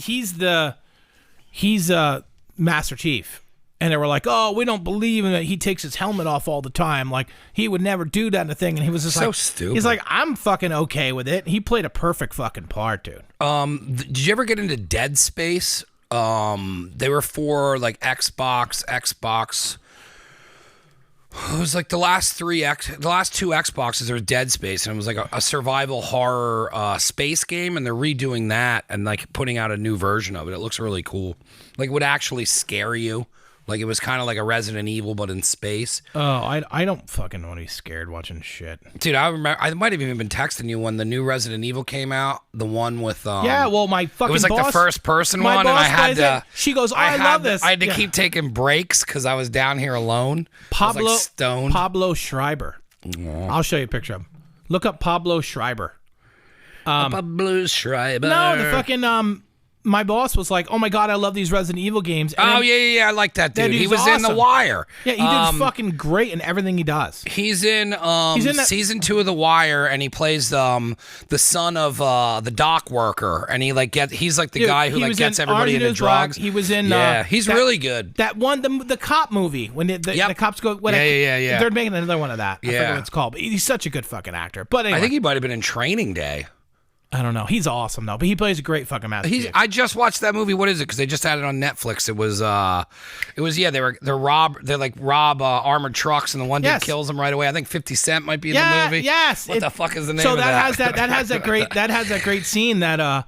Master Chief. And they were like, "Oh, we don't believe him that he takes his helmet off all the time. Like he would never do that in a thing." And he was just So like, stupid. He's like, "I'm fucking okay with it." He played a perfect fucking part, dude. Did you ever get into Dead Space? They were for like Xbox. It was like the last two Xboxes. There was Dead Space, and it was like a survival horror space game, and they're redoing that and like putting out a new version of it. It looks really cool. Like it would actually scare you. Like it was kind of like a Resident Evil, but in space. Oh, I don't fucking want to be scared watching shit. Dude, I remember. I might have even been texting you when the new Resident Evil came out. The one with yeah, well, my fucking it was like boss, the first person my one, and boss I had plays to. it. She goes, I love this. I had to keep taking breaks because I was down here alone. I was like stoned. Pablo Schreiber. I'll show you a picture of him. Look up Pablo Schreiber. Pablo Schreiber. No, the fucking my boss was like, "Oh my god, I love these Resident Evil games." And Oh yeah, I like that dude. That He dude's was in The awesome. Wire. Yeah, he did fucking great in everything he does. He's in that- season 2 of The Wire, and he plays the son of the dock worker, and he's like the Dude, guy who he like was gets in everybody into Orange is the New Black. drugs. He was in he's that- really good. That one, the cop movie when the Yep. cops go. Yeah. They're making another one of that. I forget Yeah. what it's called. But he's such a good fucking actor. But anyway, I think he might have been in Training Day. I don't know. He's awesome though. But he plays a great fucking Master Chief. I just watched that movie. What is it? Because they just had it on Netflix. It was they like rob armored trucks, and the one dude Yes. kills them right away. I think 50 Cent might be in the movie. Yes. What the fuck is the name so of that that? has that great scene that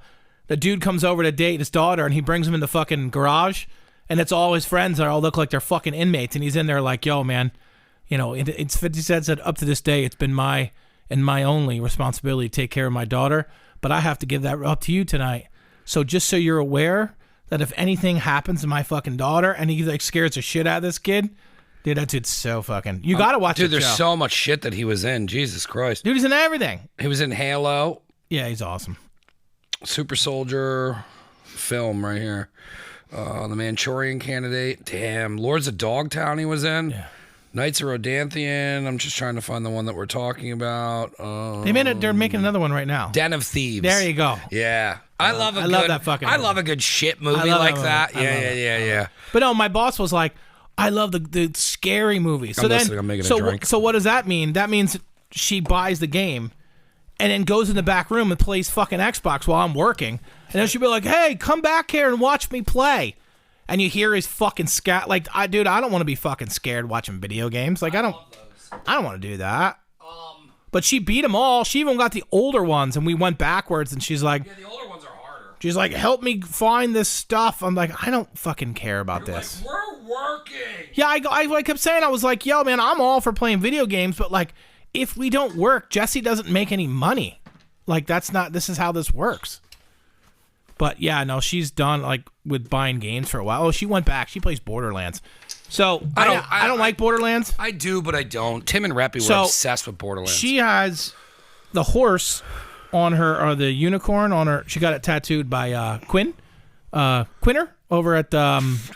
the dude comes over to date his daughter, and he brings him in the fucking garage, and it's all his friends that all look like they're fucking inmates, and he's in there like, "Yo, man, you know, it's 50 Cent said up to this day it's been my only responsibility to take care of my daughter, but I have to give that up to you tonight. So just so you're aware that if anything happens to my fucking daughter," and he like scares the shit out of this kid, dude, that dude's so fucking. You gotta watch it. Dude, there's so much shit that he was in. Jesus Christ. Dude, he's in everything. He was in Halo, Yeah, he's awesome. Super Soldier, film right here. The Manchurian Candidate. Damn. Lords of Dogtown he was in. Yeah. Knights of Rodanthian. I'm just trying to find the one that we're talking about. They're making another one right now. Den of Thieves. There you go. Yeah. I love that fucking I movie. love a good shit movie love like that that. movie. I love it. Yeah. But no, my boss was like, "I love the scary movies." So I'm then, listening. I'm making a so drink. so what does that mean? That means she buys the game, and then goes in the back room and plays fucking Xbox while I'm working, and then she'll be like, "Hey, come back here and watch me play." And you hear his fucking scat. Like, I don't want to be fucking scared watching video games. Like, I don't want to do that. But she beat them all. She even got the older ones, and we went backwards. And she's like, Yeah, the older ones are harder. she's like, "Help me find this stuff." I'm like, I don't fucking care about this. Like, we're working. Yeah, I kept saying, I was like, "Yo, man, I'm all for playing video games, but like, if we don't work, Jesse doesn't make any money. Like, this is how this works." But yeah, no, she's done like with buying games for a while. Oh, she went back. She plays Borderlands. So I don't like Borderlands. I do, but I don't. Tim and Reppy were So, obsessed with Borderlands. She has the horse on her, or the unicorn on her. She got it tattooed by Quinner over at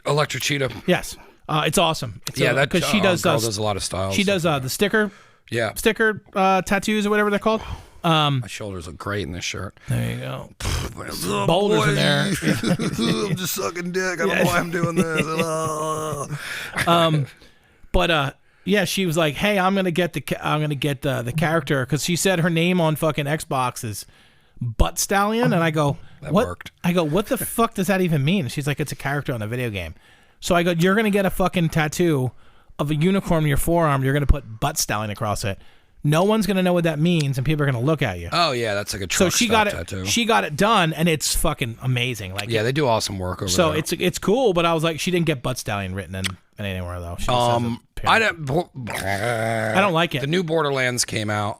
Electric Cheetah. yes. It's awesome. It's Yeah, that because she does girl does a lot of styles. she does the sticker Yeah. tattoos or whatever they're called. My shoulders look great in this shirt. There you go. Boulders in there. I'm just sucking dick. I don't know why I'm doing this. But yeah, she was like, "Hey, I'm gonna get the character," because she said her name on fucking Xbox is Butt Stallion, and I go, "What?" worked. I go, "What the fuck does that even mean?" She's like, "It's a character on a video game." So I go, "You're gonna get a fucking tattoo of a unicorn on your forearm. You're gonna put Butt Stallion across it. No one's gonna know what that means, and people are gonna look at you." Oh yeah, that's like a So truck she stop got it. tattoo. She got it done, and it's fucking amazing. Like, Yeah, they do awesome work over so there. it's cool. But I was like, she didn't get Butt Stallion written in anywhere though. She just has a I period. don't. I don't like it. The new Borderlands came out.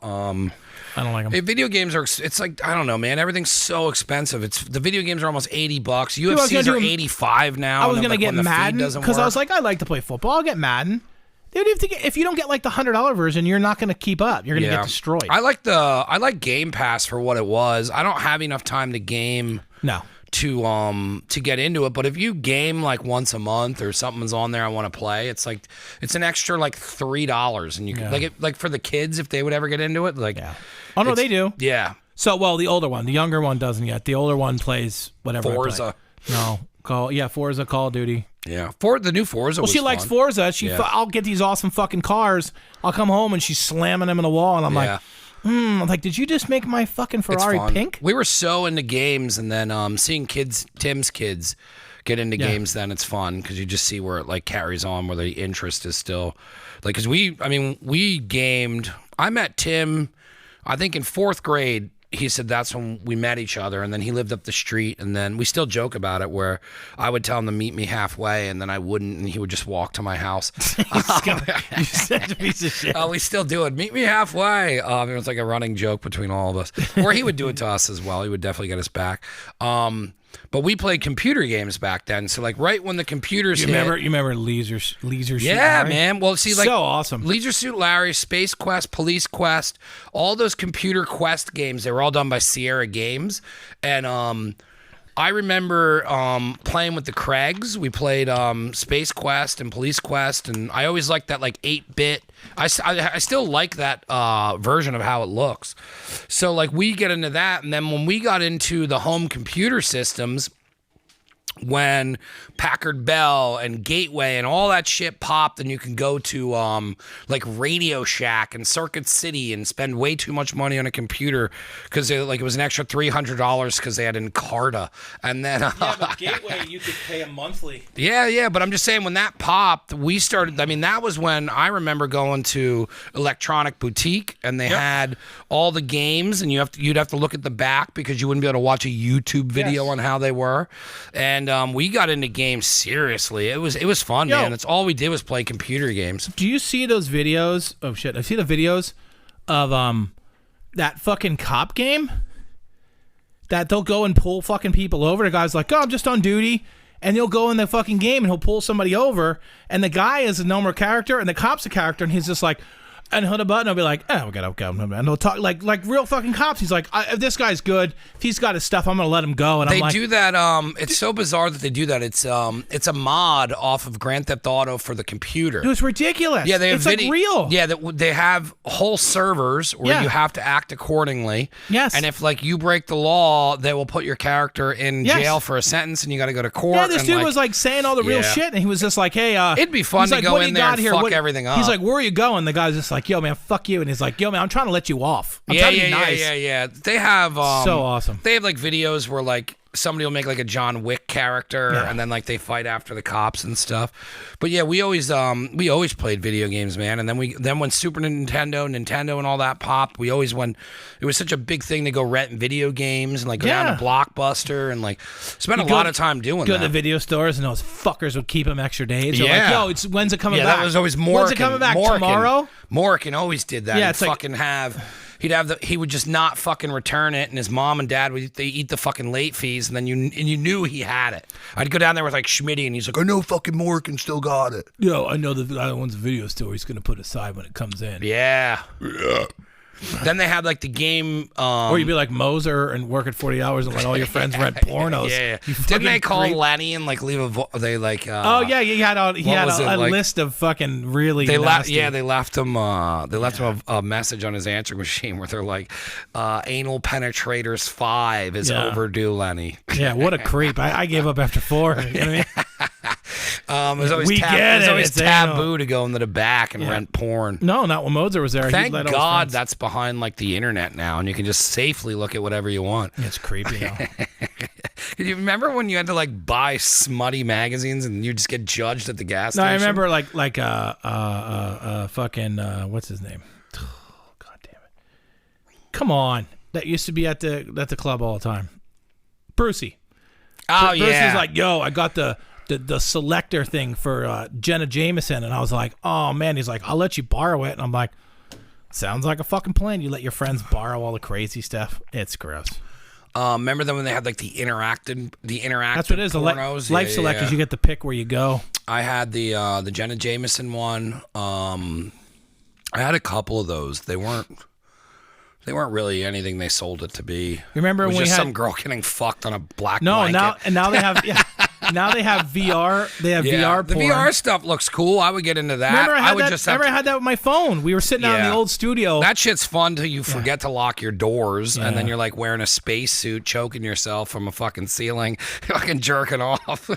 I don't like them. Video games are. It's like I don't know, man. Everything's so expensive. The video games are almost $80. I was UFCs gonna are do- 85 now. I was and then, gonna like, get when the feed Madden doesn't because I work. was like, I like to play football. I'll get Madden. Dude, if you don't get like the $100 version, you're not gonna keep up. You're gonna get destroyed. I like Game Pass for what it was. I don't have enough time to game no. to get into it, but if you game like once a month or something's on there I want to play, it's an extra like $3, and you can like for the kids if they would ever get into it, like Yeah. Oh no, they do. yeah. So the older one, the younger one doesn't yet. The older one plays whatever. I play. Forza. No, Forza, Call of Duty. Yeah, the new Forza. Well, she likes Forza. I'll get these awesome fucking cars. I'll come home and she's slamming them in the wall, and I'm like, did you just make my fucking Ferrari pink? We were so into games, and then seeing Tim's kids get into games, then it's fun because you just see where it like carries on, where the interest is still like. Because we gamed. I met Tim, I think in 4th grade. He said that's when we met each other, and then he lived up the street, and then we still joke about it where I would tell him to meet me halfway, and then I wouldn't, and he would just walk to my house. You said a piece of shit. We still do it. Meet me halfway. It was like a running joke between all of us. Or he would do it to us as well. He would definitely get us back. But we played computer games back then. So like right when the computers you remember Leisure Suit Yeah, Larry? man. Well, see, like so awesome. Leisure Suit Larry, Space Quest, Police Quest, all those computer quest games, they were all done by Sierra Games. And I remember playing with the Craigs. We played Space Quest and Police Quest, and I always liked that like 8-bit. I still like that version of how it looks. So like we get into that, and then when we got into the home computer systems, when Packard Bell and Gateway and all that shit popped, and you can go to like Radio Shack and Circuit City and spend way too much money on a computer because it was an extra $300 because they had Encarta. And then but Gateway you could pay a monthly. Yeah, but I'm just saying when that popped, we started. I mean, that was when I remember going to Electronic Boutique, and they had all the games, and you'd have to look at the back because you wouldn't be able to watch a YouTube video on how they were. And we got into games seriously. It was fun, man. That's all we did was play computer games. Do you see those videos? Oh shit! I see the videos of that fucking cop game that they'll go and pull fucking people over. The guy's like, "Oh, I'm just on duty," and he'll go in the fucking game and he'll pull somebody over, and the guy is a normal character and the cop's a character, and he's just like. And he'll hit a button, I'll be like, we gotta go. And he'll talk like real fucking cops. He's like, if this guy's good, if he's got his stuff, I'm gonna let him go. And they do that. It's so bizarre that they do that. It's a mod off of Grand Theft Auto for the computer. It was ridiculous. Yeah, they have like real. Yeah, they have whole servers where you have to act accordingly. Yes. And if like you break the law, they will put your character in jail for a sentence, and you got to go to court. Yeah, this dude was like saying all the real shit, and he was just like, hey, it'd be fun to go in there and fuck everything up. He's like, where are you going? The guy's just like, yo, man, fuck you. And he's like, yo, man, I'm trying to let you off. I'm trying to be nice. Yeah. They have so awesome. They have like videos where like somebody will make like a John Wick character, and then like they fight after the cops and stuff. But yeah, we always played video games, man. And then when Super Nintendo and all that popped, we always went. It was such a big thing to go rent video games and like go down to Blockbuster and like spend a lot of time doing that. Go to the video stores, and those fuckers would keep them extra days. Yeah. Like, yo, when's it coming back? Yeah, that was always Morkin. When's it coming back? Tomorrow? Morkin always did that. Yeah, it's fucking he would just not fucking return it, and his mom and dad they eat the fucking late fees, and then you knew he had it. I'd go down there with like Schmitty, and he's like, I know fucking Morgan still got it. Yo, I know the other one's a video store he's gonna put aside when it comes in. Yeah. Then they had like the game, or you'd be like Moser and work at 40 hours and let all your friends rent pornos. Yeah. Didn't they call Lenny and like leave they like? Oh yeah, he had a list of fucking really. They left him. They left him a message on his answering machine where they're like, "Anal penetrators 5 is overdue, Lenny." Yeah, what a creep! I gave up after 4. You know what I mean? It was always taboo to go into the back and rent porn. No, not when Moser was there. Thank God that's behind like the internet now, and you can just safely look at whatever you want. It's creepy now. Can you remember when you had to like buy smutty magazines and you just get judged at the gas station? No, I remember like fucking what's his name? Oh, God damn it! Come on, that used to be at the club all the time. Brucey. Oh yeah. Brucey's like, yo, I got the selector thing for Jenna Jameson, and I was like, oh man. He's like, I'll let you borrow it, and I'm like, sounds like a fucking plan. You let your friends borrow all the crazy stuff. It's gross. Remember them when they had like the interactive That's what it is. Pornos? Life selectors. You get to pick where you go. I had the Jenna Jameson one. I had a couple of those. They weren't really anything they sold it to be. Remember when we had some girl getting fucked on a black blanket? Now they have now they have VR. They have VR porn. The VR stuff looks cool. I would get into that. Remember I had that with my phone. We were sitting out in the old studio. That shit's fun till you forget to lock your doors, and then you're like wearing a spacesuit, choking yourself from a fucking ceiling, fucking jerking off.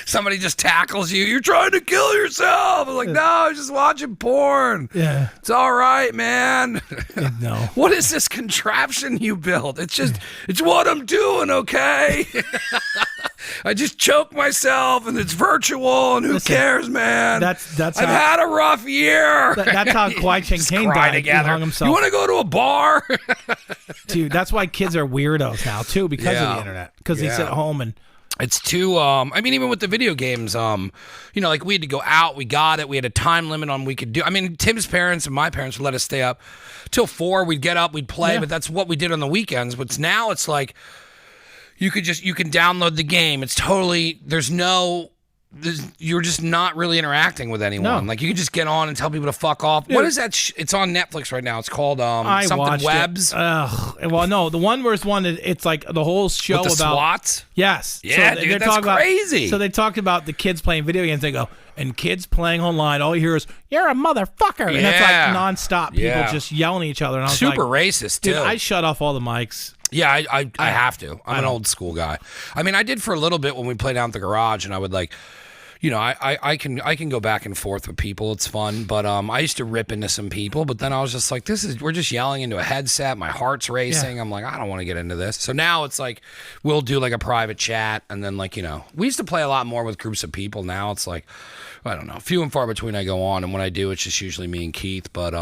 somebody just tackles you. You're trying to kill yourself. I'm like, no, I'm just watching porn. Yeah. It's all right, man. No. What is this contraption you built? It's what I'm doing, okay? I just choke myself and it's virtual and who cares, man? That's I've had a rough year. That's how Kwai Chang Caine died. Together. He hung himself. You want to go to a bar? Dude, that's why kids are weirdos now too, because of the internet. Because they sit at home and it's too I mean, even with the video games, you know, like we had to go out, we got it, we had a time limit on we could do. I mean, Tim's parents and my parents would let us stay up till 4, we'd get up, we'd play, but that's what we did on the weekends. But now it's like you can download the game. It's totally you're just not really interacting with anyone. Like you can just get on and tell people to fuck off. Dude. What is that? It's on Netflix right now. It's called something Webs. Well, no, the one where's one. It's like the whole show with the about SWATs. Yes. Yeah, so dude, that's crazy. So they talked about the kids playing video games. They go, and kids playing online. All you hear is "You're a motherfucker," and that's like nonstop. People just yelling at each other. And I was super like, racist too. Dude, I shut off all the mics. Yeah, I have to. I'm an old school guy. I mean, I did for a little bit when we played out at the garage, and I would like. You know, I can go back and forth with people. It's fun, but I used to rip into some people. But then I was just like, we're just yelling into a headset. My heart's racing. Yeah. I'm like, I don't want to get into this. So now it's like we'll do like a private chat, and then like we used to play a lot more with groups of people. Now it's like I don't know, few and far between I go on, and when I do, it's just usually me and Keith. But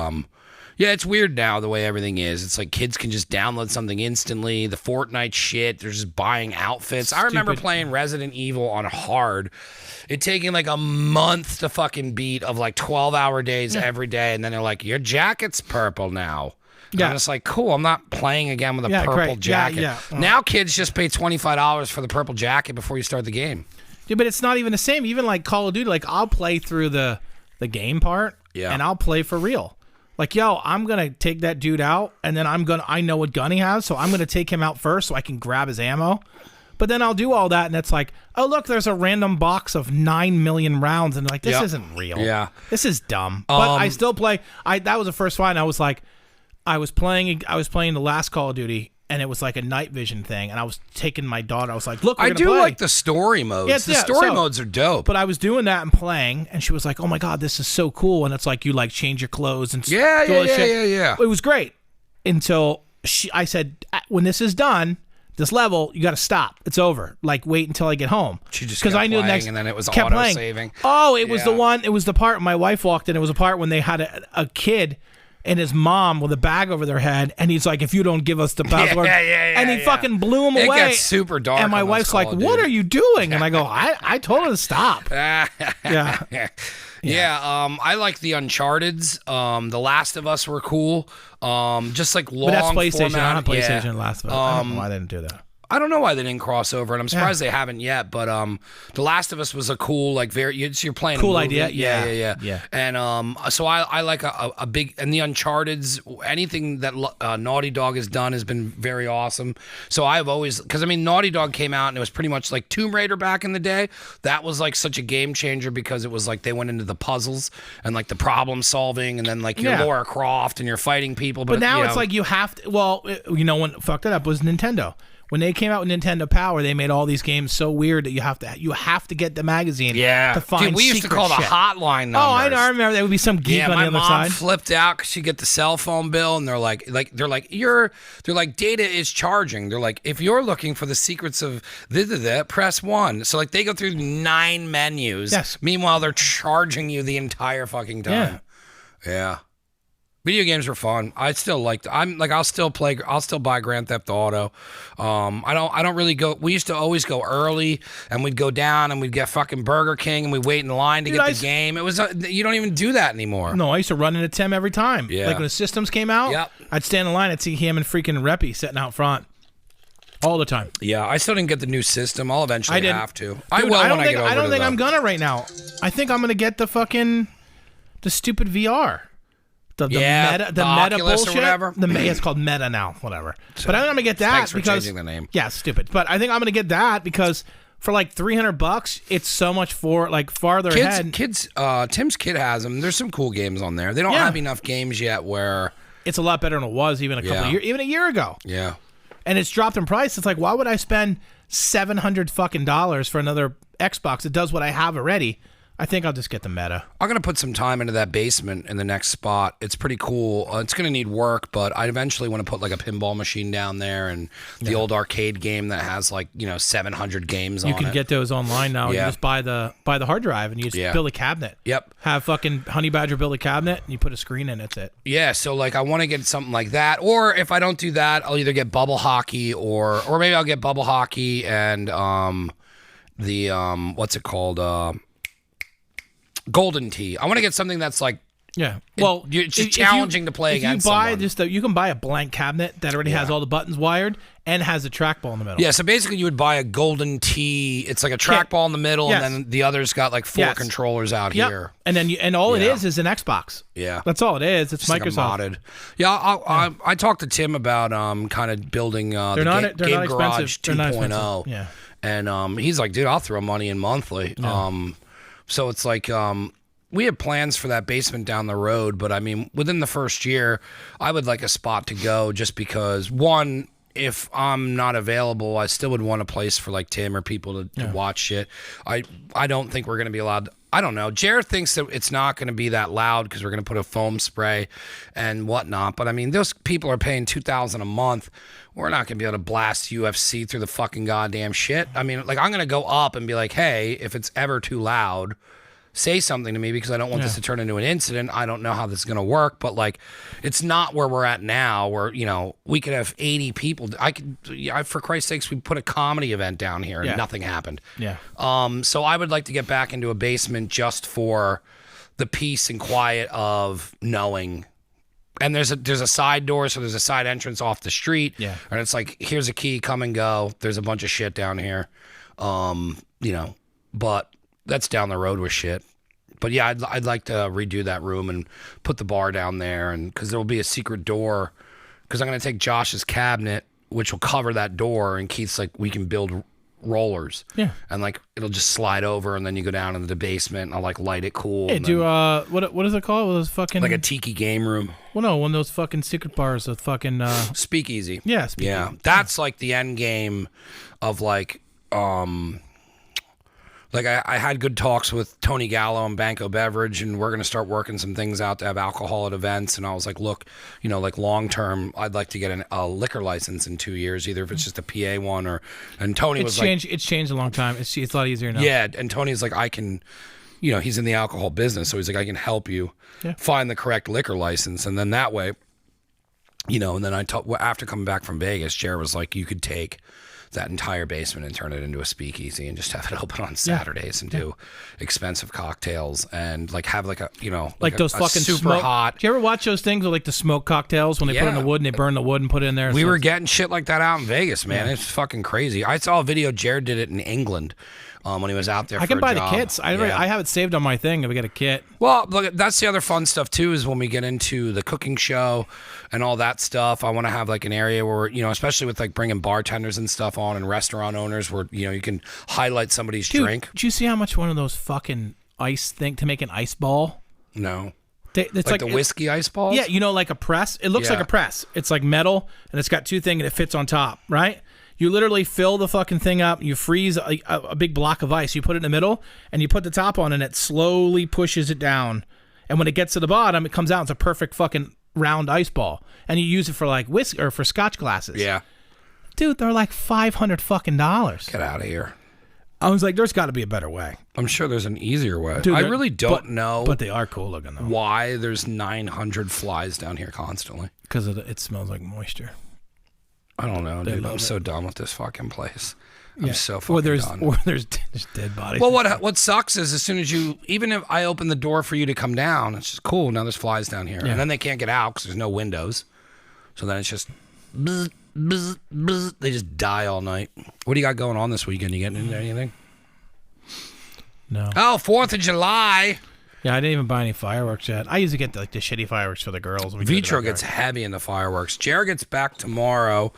yeah, it's weird now the way everything is. It's like kids can just download something instantly. The Fortnite shit, they're just buying outfits. I remember playing Resident Evil on hard. It taking like a month to fucking beat of like 12-hour days every day. And then they're like, your jacket's purple now. Yeah. I'm just like, cool, I'm not playing again with a purple jacket. Now kids just pay $25 for the purple jacket before you start the game. Yeah, but it's not even the same. Even like Call of Duty, like I'll play through the game part and I'll play for real. Like, yo, I'm going to take that dude out, and then I know what gun he has, so I'm going to take him out first so I can grab his ammo. But then I'll do all that, and it's like, oh, look, there's a random box of 9 million rounds, and like, this isn't real. Yeah. This is dumb. But I still play. That was the first fight, and I was like, I was playing the last Call of Duty, and it was like a night vision thing, and I was taking my daughter. I was like, look, we're gonna play. Like the story modes. Yeah, the story modes are dope. But I was doing that and playing, and she was like, oh my God, this is so cool. And it's like you like change your clothes and do all this shit. Yeah. It was great until I said, when this is done, this level, you got to stop. It's over. Like, wait until I get home. She just kept I knew playing, and then it was auto-saving. Oh, it was it was the part my wife walked in. It was a part when they had a kid and his mom with a bag over their head, and he's like, if you don't give us the password, and he fucking blew him away. It gets super dark. And my wife's like, what are you doing? And I go, I told her to stop. I like the Uncharted's. The Last of Us were cool. Just like long. But that's PlayStation. Format. Not PlayStation. Last of Us. I don't know why they didn't do that. I don't know why they didn't cross over, and I'm surprised they haven't yet. But The Last of Us was a cool, like you're playing cool a movie. idea. Yeah. And so I like a big, and the Uncharted's, anything that Naughty Dog has done has been very awesome. So I've always, because I mean Naughty Dog came out and it was pretty much like Tomb Raider back in the day. That was like such a game changer because it was like they went into the puzzles and like the problem solving, and then like you're Lara Croft and you're fighting people. But now it's like you have to. Well, when fucked it up was Nintendo. When they came out with Nintendo Power, they made all these games so weird that you have to get the magazine to find. Dude, we used to call the hotline numbers. Oh, I know. I remember there would be some geek on the other side. My mom flipped out because she get the cell phone bill, and they're like data is charging. They're like, if you're looking for the secrets of press 1. So like they go through 9 menus. Yes. Meanwhile, they're charging you the entire fucking time. Yeah. Video games were fun. I still like. I'll still play. I'll still buy Grand Theft Auto. I don't really go. We used to always go early, and we'd go down and we'd get fucking Burger King, and we'd wait in line to get the game. It was you don't even do that anymore. No, I used to run into Tim every time. Yeah. Like when the systems came out, I'd stand in line. I'd see him and freaking Reppy sitting out front. All the time. Yeah, I still didn't get the new system. I'll eventually have to. Dude, I don't think I'm gonna right now. I think I'm gonna get the stupid VR. The meta bullshit. Or whatever. It's called Meta now, whatever. So, but I think I'm gonna get that thanks for changing the name. Yeah, stupid. But I think I'm gonna get that because for like $300, it's so much farther ahead. Tim's kid has them. There's some cool games on there. They don't have enough games yet where it's a lot better than it was even a year ago. Yeah. and it's dropped in price. It's like, why would I spend $700 fucking dollars for another Xbox? It does what I have already. I think I'll just get the Meta. I'm going to put some time into that basement in the next spot. It's pretty cool. It's going to need work, but I eventually want to put like a pinball machine down there and the old arcade game that has like, 700 games on it. You can get those online now. You just buy the hard drive and you just build a cabinet. Yep. Have fucking Honey Badger build a cabinet and you put a screen in. That's it. Yeah, so like I want to get something like that. Or if I don't do that, I'll either get bubble hockey or maybe I'll get bubble hockey and what's it called? Golden Tee. I want to get something that's like it's just challenging to play against someone. You can buy a blank cabinet that already has all the buttons wired and has a trackball in the middle. Yeah, so basically you would buy a Golden Tee. It's like a trackball in the middle, and then the other's got like 4 controllers out here. And then all it is an Xbox. Yeah, that's all it is. It's just Microsoft. like modded. Yeah, I talked to Tim about kind of building the Game Garage 2.0. Yeah, and he's like, dude, I'll throw money in monthly. Yeah. So it's like we have plans for that basement down the road, but I mean, within the first year, I would like a spot to go just because, one, if I'm not available, I still would want a place for like Tim or people to watch shit. I don't think we're going to be allowed. I don't know. Jared thinks that it's not going to be that loud because we're going to put a foam spray and whatnot. But I mean, those people are paying $2,000 a month. We're not going to be able to blast UFC through the fucking goddamn shit. I mean, like I'm going to go up and be like, hey, if it's ever too loud, say something to me because I don't want this to turn into an incident. I don't know how this is going to work, but like it's not where we're at now where, we could have 80 people. For Christ's sakes, we put a comedy event down here and nothing happened. Yeah. So I would like to get back into a basement just for the peace and quiet of knowing. And there's a side door, so there's a side entrance off the street. Yeah. And it's like, here's a key, come and go. There's a bunch of shit down here. But that's down the road with shit. But yeah, I'd like to redo that room and put the bar down there, and because there will be a secret door. Because I'm gonna take Josh's cabinet, which will cover that door, and Keith's like, we can build rollers. Yeah. And like it'll just slide over, and then you go down into the basement, and I'll like light it cool. Hey, what is it called? Those fucking like a tiki game room. Well, no, one of those fucking secret bars with fucking Speakeasy. Yeah, speakeasy. Yeah, that's like the end game of like I had good talks with Tony Gallo and Banco Beverage, and we're going to start working some things out to have alcohol at events. And I was like, look, like long term, I'd like to get a liquor license in 2 years, either if it's just a PA one or. And Tony was like, it's changed a long time. It's a lot easier now. Yeah, and Tony's like, I can, he's in the alcohol business, so he's like, I can help you find the correct liquor license, and then that way, and then after coming back from Vegas, Jared was like, you could take that entire basement and turn it into a speakeasy and just have it open on Saturdays and do expensive cocktails and like have like a like those fucking super hot. Do you ever watch those things with like the smoke cocktails when they put it in the wood and they burn the wood and put it in there? We were getting shit like that out in Vegas, man. It's fucking crazy. I saw a video. Jared did it in England. When he was out there, I can buy the kits. I have it saved on my thing if I get a kit. Well, look, that's the other fun stuff too. Is when we get into the cooking show and all that stuff. I want to have like an area where especially with like bringing bartenders and stuff on and restaurant owners, where you can highlight somebody's drink. Did you see how much one of those fucking ice thing to make an ice ball? No. It's like the whiskey ice balls. Yeah, like a press. It looks like a press. It's like metal and it's got 2 things and it fits on top, right? You literally fill the fucking thing up. You freeze a big block of ice. You put it in the middle, and you put the top on, and it slowly pushes it down. And when it gets to the bottom, it comes out. It's a perfect fucking round ice ball. And you use it for like whiskey or for scotch glasses. Yeah, dude, they're like $500 fucking dollars. Get out of here. I was like, there's got to be a better way. I'm sure there's an easier way. Dude, I really don't know. But they are cool looking though. Why there's 900 flies down here constantly? Because it smells like moisture. I don't know, dude. I'm so done with this fucking place. I'm so fucking done. Or there's dead bodies. Well, what sucks is as soon as even if I open the door for you to come down, it's just cool. Now there's flies down here. Yeah. And then they can't get out because there's no windows. So then it's just, bzz, bzz, bzz. They just die all night. What do you got going on this weekend? You getting into anything? No. Oh, 4th of July. Yeah, I didn't even buy any fireworks yet. I usually get the shitty fireworks for the girls. Vitro gets heavy in the fireworks. Jared gets back tomorrow.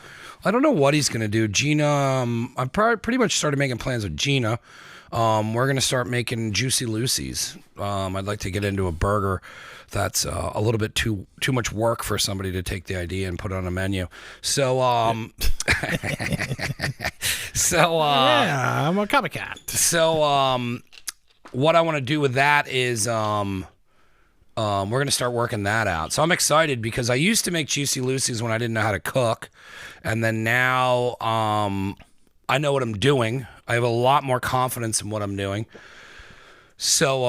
I don't know what he's going to do. Gina, I've pretty much started making plans with Gina. We're going to start making Juicy Lucy's. I'd like to get into a burger that's a little bit too much work for somebody to take the idea and put it on a menu. So, yeah, I'm a copycat. So, what I want to do with that is we're going to start working that out. So I'm excited because I used to make Juicy Lucy's when I didn't know how to cook. And then now I know what I'm doing. I have a lot more confidence in what I'm doing. So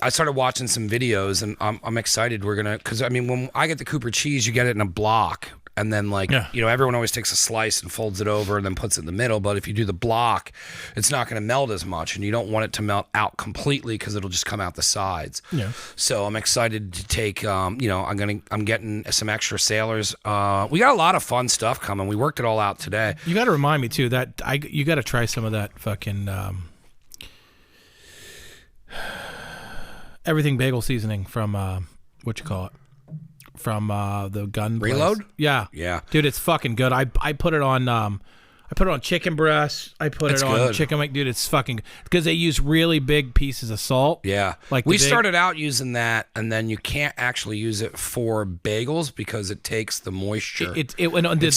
I started watching some videos, and I'm excited. We're going to, because, I mean, when I get the Cooper cheese, you get it in a block. And then, like, you know, everyone always takes a slice and folds it over and then puts it in the middle. But if you do the block, it's not going to melt as much. And you don't want it to melt out completely because it'll just come out the sides. Yeah. So I'm excited to take, you know, I'm getting some extra sailors. We got a lot of fun stuff coming. We worked it all out today. You got to remind me, too, that you got to try some of that fucking everything bagel seasoning from, what you call it? From the gun Reload? Place. Yeah. Dude, it's fucking good. I put it on chicken breast. I put it on chicken. Dude, it's fucking, because they use really big pieces of salt. Yeah. Like we started out using that, and then you can't actually use it for bagels because it takes the moisture. It's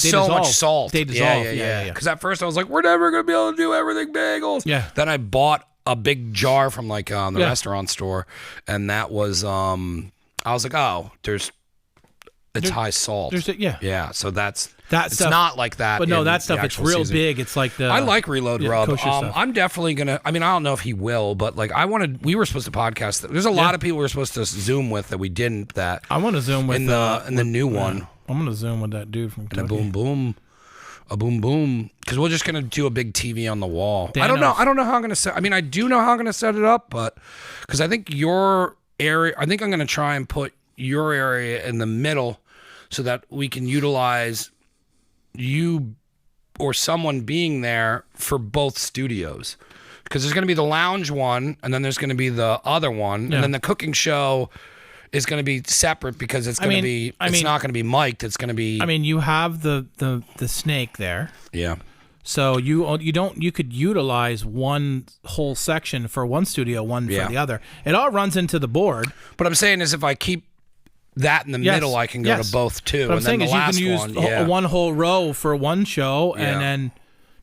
so much salt. They dissolve. Yeah. Because at first I was like, we're never going to be able to do everything bagels. Yeah. Then I bought a big jar from like the restaurant store, and that was, I was like, oh, it's high salt. Yeah. So it's stuff, not like that. But no, that stuff, it's real season. Big. It's like I like Reload Rub. I'm definitely gonna. I mean, I don't know if he will, but like we were supposed to podcast. There's a lot of people we were supposed to Zoom with that we didn't. That I want to Zoom with in the new one. I'm gonna Zoom with that dude from Kentucky. And a boom boom. Because we're just gonna do a big TV on the wall. I don't know how I'm gonna set. I mean, I do know how I'm gonna set it up, but because I think your area. I think I'm gonna try and put your area in the middle, so that we can utilize you or someone being there for both studios. Because there's going to be the lounge one, and then there's going to be the other one, and then the cooking show is going to be separate because it's going to be. It's not going to be mic'd. It's going to be. I mean, you have the snake there. Yeah. So you could utilize one whole section for one studio, one for the other. It all runs into the board. What I'm saying is, if I keep that in the middle, I can go to both too. What I'm saying is, you can use one whole row for one show, and then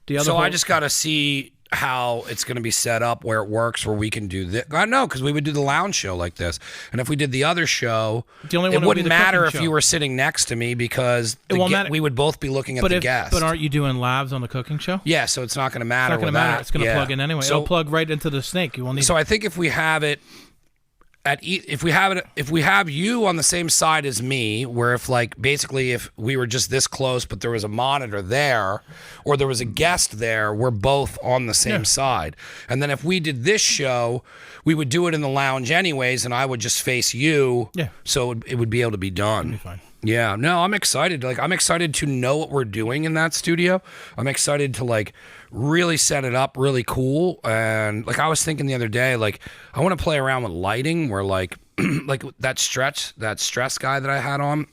the other. So I just got to see how it's going to be set up, where it works, where we can do this. I know, because we would do the lounge show like this, and if we did the other show, it wouldn't matter if you were sitting next to me because we would both be looking at the guest. But aren't you doing labs on the cooking show? Yeah, so it's not going to matter. It's not going to matter. It's going to plug in anyway. It'll plug right into the snake. You won't need. So I think if we have it. If we have you on the same side as me, where if we were just this close, but there was a monitor there, or there was a guest there, we're both on the same side. And then if we did this show, we would do it in the lounge anyways, and I would just face you. Yeah. So it would be able to be done. It'd be fine. Yeah, no, I'm excited. I'm excited to know what we're doing in that studio. I'm excited to really set it up really cool. And I was thinking the other day, I want to play around with lighting where that stress guy that I had on,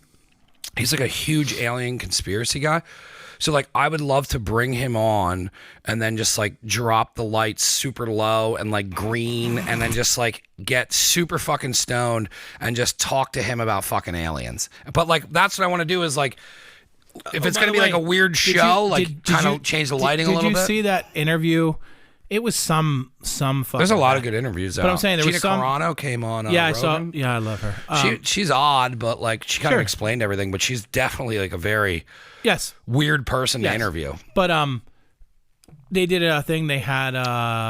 he's a huge alien conspiracy guy. So I would love to bring him on and then just drop the lights super low and green and then just get super fucking stoned and just talk to him about fucking aliens. But that's what I want to do is if it's going to be a weird show, kind of change the lighting a little bit. Did you see that interview? It was some fucking. There's a lot of good interviews out. But I'm saying there Gina was some. Carano came on. Yeah, I Rogan. saw. Yeah, I love her. She's odd, but she kind of explained everything. But she's definitely a very weird person to interview. But they did a thing. They had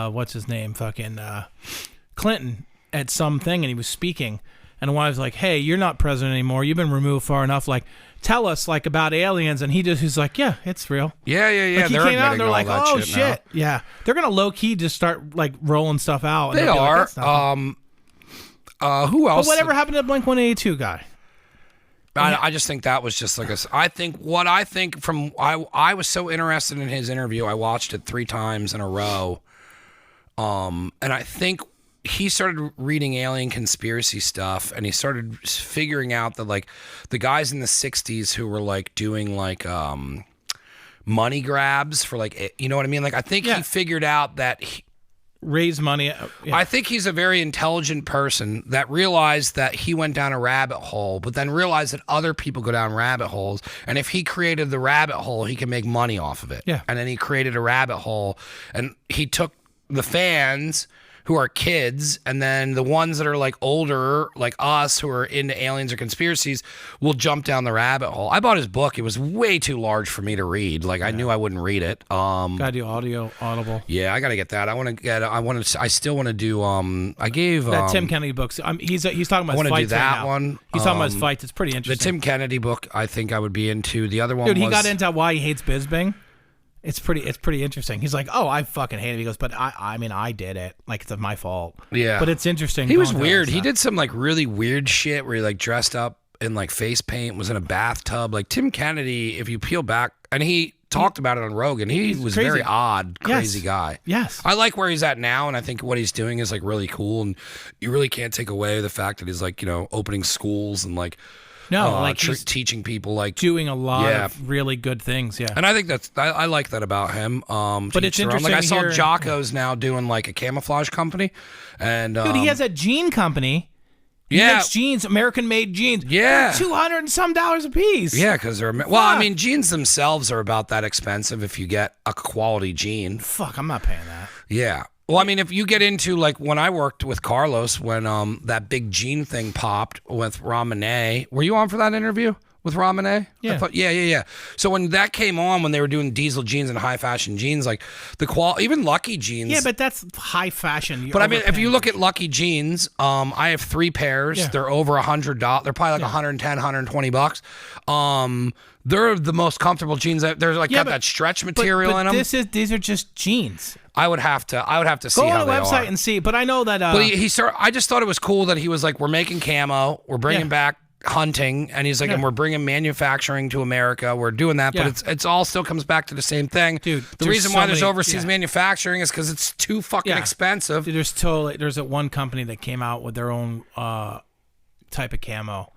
what's his name? Fucking Clinton at something, and he was speaking, and one was like, "Hey, you're not president anymore. You've been removed far enough. Tell us about aliens." And he's like, "Yeah, it's real." Yeah. He came out and they're like, "Oh shit, yeah." They're gonna low key just start rolling stuff out. They are. Who else? But whatever happened to the Blink-182 guy? I just think that was just I was so interested in his interview. I watched it 3 times in a row. And I think he started reading alien conspiracy stuff, and he started figuring out that like the guys in the 60s who were like doing like money grabs for like, you know what I mean? Like I think he figured out that raise money. I think he's a very intelligent person that realized that he went down a rabbit hole, but then realized that other people go down rabbit holes. And if he created the rabbit hole, he can make money off of it. Yeah. And then he created a rabbit hole, and he took the fans who are kids, and then the ones that are like older, like us, who are into aliens or conspiracies, will jump down the rabbit hole. I bought his book. It was way too large for me to read. Like I knew I wouldn't read it. Gotta do Audible. Yeah, I gotta get that. I still want to do. I gave that Tim Kennedy books. He's talking about. I want his to fights do that right now. one. He's talking about his fights. It's pretty The interesting. Tim Kennedy book, I think I would be into. The other one, Dude, he was, got into why he hates Bisbing. It's pretty interesting. He's like, oh, I fucking hate it. He goes, but I mean, I did it. Like, it's my fault. Yeah. But it's interesting. He was weird. He did some like really weird shit where he like dressed up in like face paint, was in a bathtub. Like Tim Kennedy, if you peel back, and he talked about it on Rogan. He was crazy. very odd, crazy guy. Yes. I like where he's at now, and I think what he's doing is like really cool, and you really can't take away the fact that he's like, you know, opening schools and like he's teaching people like doing a lot of really good things. Yeah. And I think I like that about him. But it's interesting. Like I saw to hear, Jocko's now doing like a camouflage company, and dude, he has a jean company. He makes jeans, American-made jeans. Yeah, they're $200 and some a piece. Yeah, because they're I mean, jeans themselves are about that expensive if you get a quality jean. Fuck, I'm not paying that. Yeah. Well, I mean, if you get into like when I worked with Carlos, when that big jean thing popped with Ramone, were you on for that interview with Ramone? Yeah. Yeah. So when that came on, when they were doing diesel jeans and high fashion jeans, like the quality, even Lucky jeans. Yeah, but that's high fashion. But I mean, if you look at Lucky jeans, I have 3 pairs. Yeah. They're over $100. They're probably like $110, $120. They're the most comfortable jeans. They're like got that stretch material in them. These are just jeans. I would have to see go how on the they website are. and see. But I know that. But I just thought it was cool that he was like, we're making camo, we're bringing back hunting, and he's like, and we're bringing manufacturing to America. We're doing that, but it's all still comes back to the same thing. Dude, the reason why there's overseas manufacturing is because it's too fucking expensive. Dude, there's one company that came out with their own type of camo.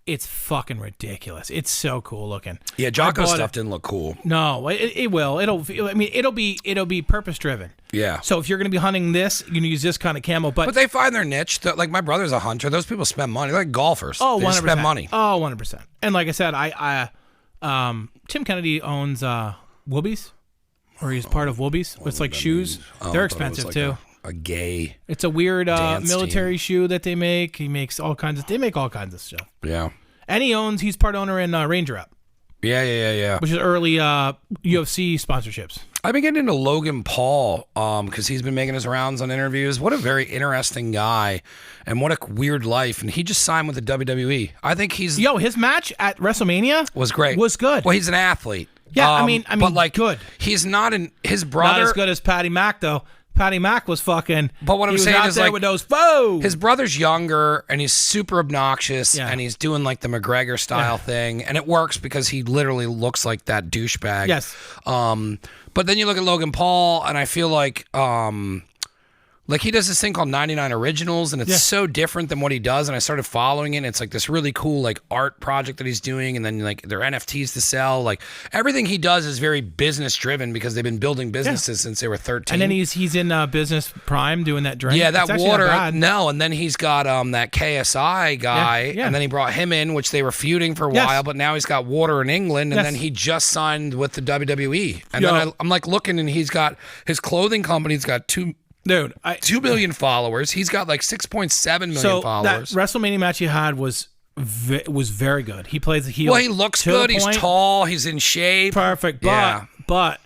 It's fucking ridiculous. It's so cool looking. Yeah, Jocko's stuff didn't look cool. No, it will. It'll be purpose driven. Yeah. So if you're gonna be hunting this, you're gonna use this kind of camo. But they find their niche. Like my brother's a hunter. Those people spend money. They're like golfers. Oh, 100%. They just spend money. Oh, 100%. And like I said, Tim Kennedy owns Woobies, or he's part of Woobies. It's like shoes. They're expensive too. A gay. It's a weird military shoe that they make. They make all kinds of stuff. Yeah. And he's part owner in Ranger Up. Yeah. Which is early UFC sponsorships. I've been getting into Logan Paul because he's been making his rounds on interviews. What a very interesting guy, and what a weird life. And he just signed with the WWE. I think his match at WrestleMania was great. Was good. Well, he's an athlete. Yeah, I mean, but like good. He's not his brother. Not as good as Patty Mack though. Patty Mack was fucking. But what I'm saying is like with those foes. His brother's younger and he's super obnoxious and he's doing like the McGregor style thing, and it works because he literally looks like that douchebag. Yes. But then you look at Logan Paul, and I feel like he does this thing called 99 Originals, and it's so different than what he does. And I started following it. And it's like this really cool like art project that he's doing, and then like their NFTs to sell. Like everything he does is very business driven because they've been building businesses since they were 13. And then he's in Business Prime doing that drink. Yeah, that water. No, and then he's got that KSI guy, and then he brought him in, which they were feuding for a while. But now he's got water in England, and then he just signed with the WWE. And then I'm like looking, and he's got his clothing company's got 2 million followers. He's got like 6.7 million followers. That WrestleMania match he had was very good. He plays the heel. Well, he looks good. He's tall. He's in shape. Perfect. But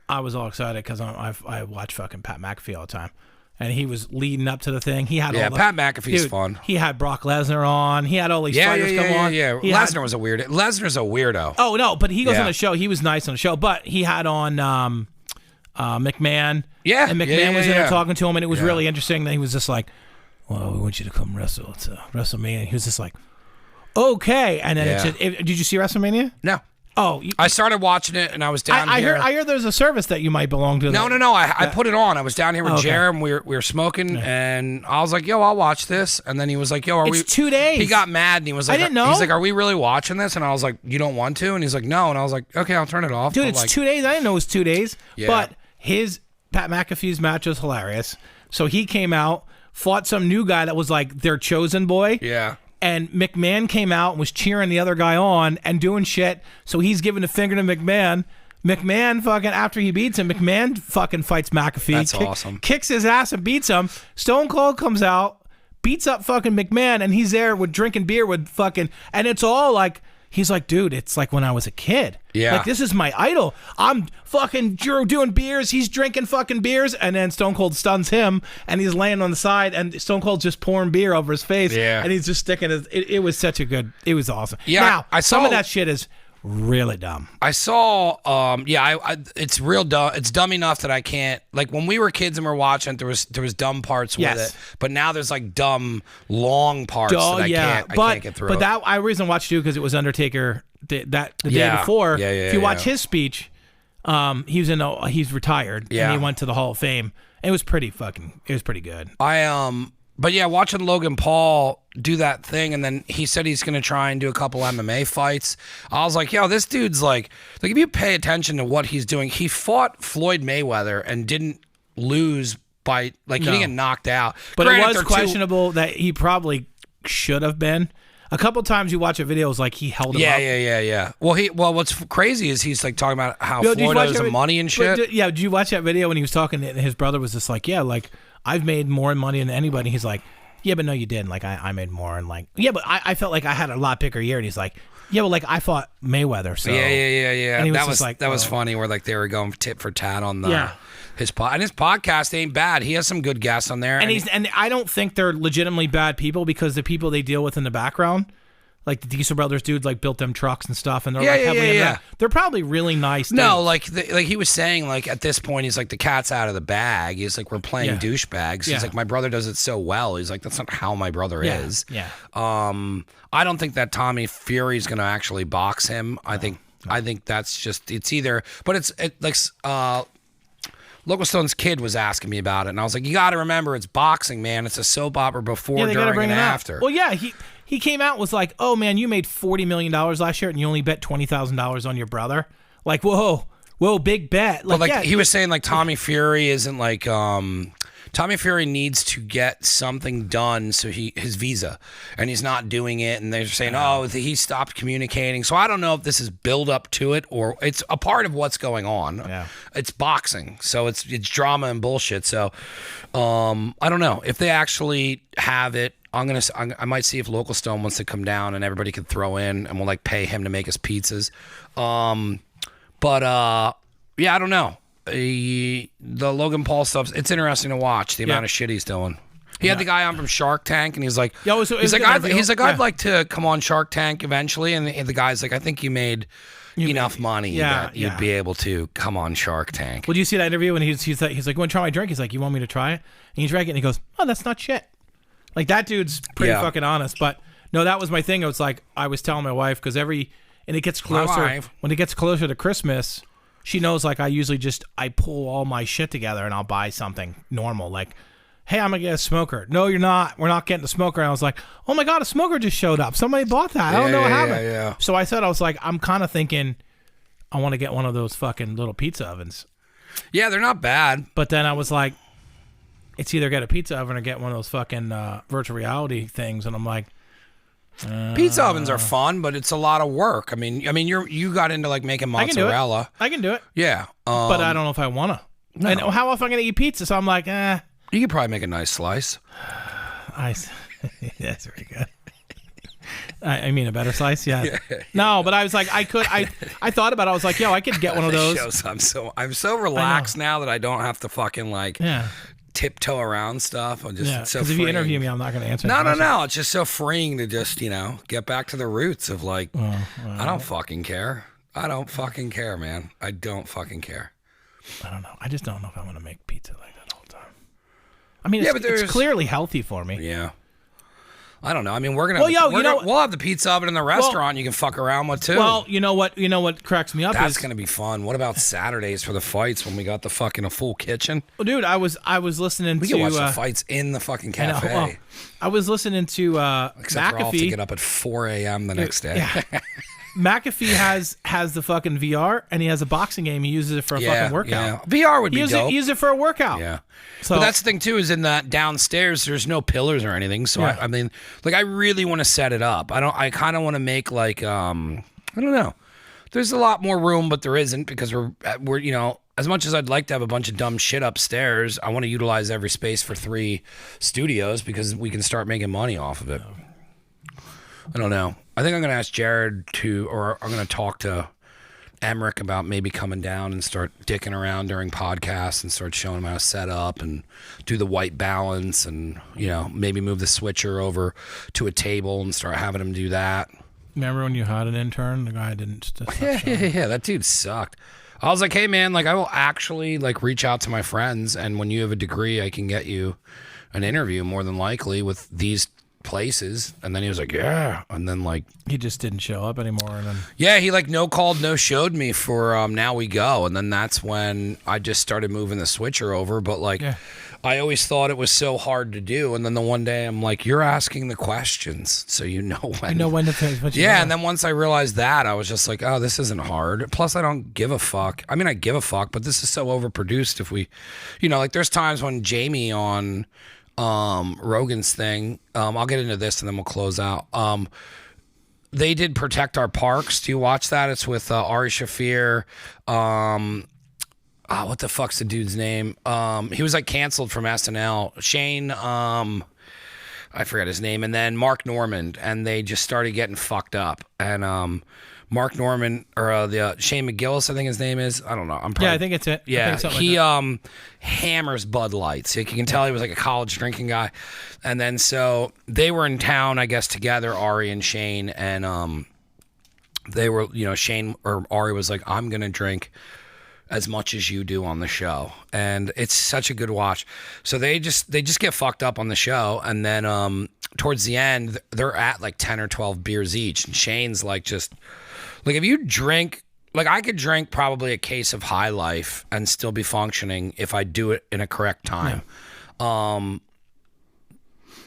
I was all excited because I watch fucking Pat McAfee all the time, and he was leading up to the thing. He had Pat McAfee's fun. He had Brock Lesnar on. He had all these fighters come on. Yeah. Lesnar's a weirdo. Oh no, but he goes on the show. He was nice on the show, but he had on McMahon. Yeah. And McMahon was in there talking to him, and it was really interesting. Then he was just like, well, we want you to come wrestle. It's WrestleMania. He was just like, okay. And then did you see WrestleMania? No. Oh, I started watching it, and I was down I here. I hear there's a service that you might belong to. No. I put it on. I was down here with Jared, and we were smoking, and I was like, "Yo, I'll watch this." And then he was like, "Yo, are we?" It's 2 days. He got mad, and he was like, I didn't know. He's like, "Are we really watching this?" And I was like, "You don't want to?" And he's like, "No." And I was like, "Okay, I'll turn it off." Dude, but it's like, 2 days. I didn't know it was 2 days. Yeah. But his Pat McAfee's match was hilarious. So he came out, fought some new guy that was like their chosen boy. Yeah. And McMahon came out and was cheering the other guy on and doing shit. So he's giving the finger to McMahon. McMahon fucking, after he beats him, McMahon fucking fights McAfee. That's awesome. Kicks his ass and beats him. Stone Cold comes out, beats up fucking McMahon, and he's there with drinking beer with fucking, and it's all like, he's like, dude, it's like when I was a kid. Yeah. Like, this is my idol. I'm fucking doing beers. He's drinking fucking beers. And then Stone Cold stuns him, and he's laying on the side, and Stone Cold's just pouring beer over his face. Yeah. And he's just sticking his, it was such a good, it was awesome. Yeah, Now, I saw some of that shit is really dumb. I saw, it's real dumb. It's dumb enough that I can't, like, when we were kids and we were watching it, there was dumb parts with Yes. it. But now there's like dumb, long parts that I can't get through. But that, I reason I watched it because it was Undertaker the day before. Yeah, if you watch his speech, he's retired. Yeah. And he went to the Hall of Fame. It was pretty good. But yeah, watching Logan Paul do that thing, and then he said he's going to try and do a couple MMA fights. I was like, yo, this dude's like if you pay attention to what he's doing, he fought Floyd Mayweather and didn't lose by, like, he didn't get knocked out. But Granted, it was they're questionable that he probably should have been. A couple times you watch a video, it's like he held him up. Yeah. Well, what's crazy is he's like talking about how Yo, Floyd owes him money and shit. Did you watch that video when he was talking, and his brother was just like, yeah, like, I've made more money than anybody. He's like, yeah, but no, you didn't. Like, I made more. And like, yeah, but I felt like I had a lot bigger year. And he's like, yeah, but like, I fought Mayweather. So Yeah. And That was funny, where like they were going tit for tat on his podcast ain't bad. He has some good guests on there. And I don't think they're legitimately bad people, because the people they deal with in the background, like the Diesel Brothers dude, like built them trucks and stuff, and they're heavily in that. They're probably really nice. No, like he was saying, like at this point, he's like, the cat's out of the bag. He's like, we're playing douchebags. He's like, my brother does it so well. He's like, that's not how my brother is. Yeah. I don't think that Tommy Fury's gonna actually box him. I think that's just, it's either, but it's like Local Stone's kid was asking me about it, and I was like, you got to remember, it's boxing, man. It's a soap opera before, during, and after. Well, yeah, he came out, was like, oh man, you made $40 million last year, and you only bet $20,000 on your brother. Like, whoa, big bet. Like, but like, he was saying, like, Tommy Fury isn't like, Tommy Fury needs to get something done, so his visa, and he's not doing it, and they're saying, he stopped communicating. So I don't know if this is build up to it, or it's a part of what's going on. Yeah. It's boxing, so it's drama and bullshit. So I don't know if they actually have it. I might see if Local Stone wants to come down and everybody can throw in, and we'll like pay him to make us pizzas. But I don't know. The Logan Paul stuff, it's interesting to watch the amount of shit he's doing. He had the guy on from Shark Tank, and he's like, I'd like to come on Shark Tank eventually. And the guy's like, I think you made enough money that you'd be able to come on Shark Tank. Well, do you see that interview when he's like, you want to try my drink? He's like, you want me to try it? And he drank it, and he goes, oh, that's not shit. Like, that dude's pretty fucking honest. But no, that was my thing. It was like, I was telling my wife, because when it gets closer to Christmas, she knows, like, I pull all my shit together and I'll buy something normal. Like, hey, I'm going to get a smoker. No, you're not. We're not getting a smoker. And I was like, oh my God, a smoker just showed up. Somebody bought that. I don't know what happened. Yeah. So I was like, I'm kind of thinking I want to get one of those fucking little pizza ovens. Yeah, they're not bad. But then I was like, it's either get a pizza oven or get one of those fucking virtual reality things. And I'm like, pizza ovens are fun, but it's a lot of work. I mean, you got into like making mozzarella. I can do it. Yeah, but I don't know if I want to. No. And how often am I gonna eat pizza? So I'm like, You could probably make a nice slice. That's very good. I mean, a better slice, yeah. No, but I was like, I thought about it. I was like, yo, I could get one of those. I'm so relaxed now that I don't have to fucking like tiptoe around stuff. I'm just it's so because if you interview me, I'm not going to answer. No. It's just so freeing to just get back to the roots of like, I don't fucking care. I don't fucking care, man. I don't fucking care. I don't know. I just don't know if I want to make pizza like that all the time. I mean, it's clearly healthy for me. Yeah. I don't know. I mean, we're gonna. Well, we'll have the pizza oven in the restaurant. You can fuck around with too. Well, you know what cracks me up That's is gonna be fun. What about Saturdays for the fights when we got the fucking a full kitchen? well, dude, I was listening We to can watch the fights in the fucking cafe. well, I was listening to Except for I'll have to McAfee. get up at 4 a.m. the next day. Yeah. McAfee has the fucking VR, and he has a boxing game. He uses it for a fucking workout. Yeah. VR would be dope. He uses it for a workout. Yeah. So But that's the thing too, is in that downstairs there's no pillars or anything. So Yeah. I mean, like I really want to set it up. I kind of want to make like I don't know. There's a lot more room, but there isn't because we're you know, as much as I'd like to have a bunch of dumb shit upstairs, I want to utilize every space for 3 studios because we can start making money off of it. I don't know. I think I'm going to ask Jared or I'm going to talk to Emmerich about maybe coming down and start dicking around during podcasts and start showing him how to set up and do the white balance and, you know, maybe move the switcher over to a table and start having him do that. remember when you had an intern? The guy didn't. Yeah. That dude sucked. I was like, hey man, like I will actually like reach out to my friends, and when you have a degree, I can get you an interview more than likely with these places. And then he was like, yeah, and then like He just didn't show up anymore. And then yeah, he like no called, no showed me for Now We Go, and then that's when I just started moving the switcher over. But like, I always thought it was so hard to do, and then the one day I'm like, you're asking the questions, so you know when. You know when to take. Yeah, and then once I realized that, I was just like, oh, this isn't hard. Plus, I don't give a fuck. I mean, I give a fuck, but this is so overproduced. If we, you know, like there's times when Jamie on Rogan's thing, I'll get into this and then we'll close out. They did Protect Our Parks. Do you watch that? It's with Ari Shaffir. What the fuck's the dude's name? He was like canceled from SNL. Shane, I forgot his name. And then Mark Norman. And they just started getting fucked up. And Mark Norman, or Shane McGillis, I think his name is. I don't know. I think it's it. Yeah, I think he like hammers Bud Lights. You can tell he was like a college drinking guy. And then so they were in town, I guess, together, Ari and Shane. And they were, you know, Shane or Ari was like, I'm going to drink as much as you do on the show. And it's such a good watch. So they just get fucked up on the show. And then towards the end, they're at like 10 or 12 beers each. And Shane's like just... Like if you drink, like I could drink probably a case of High Life and still be functioning if I do it in a correct time. Yeah.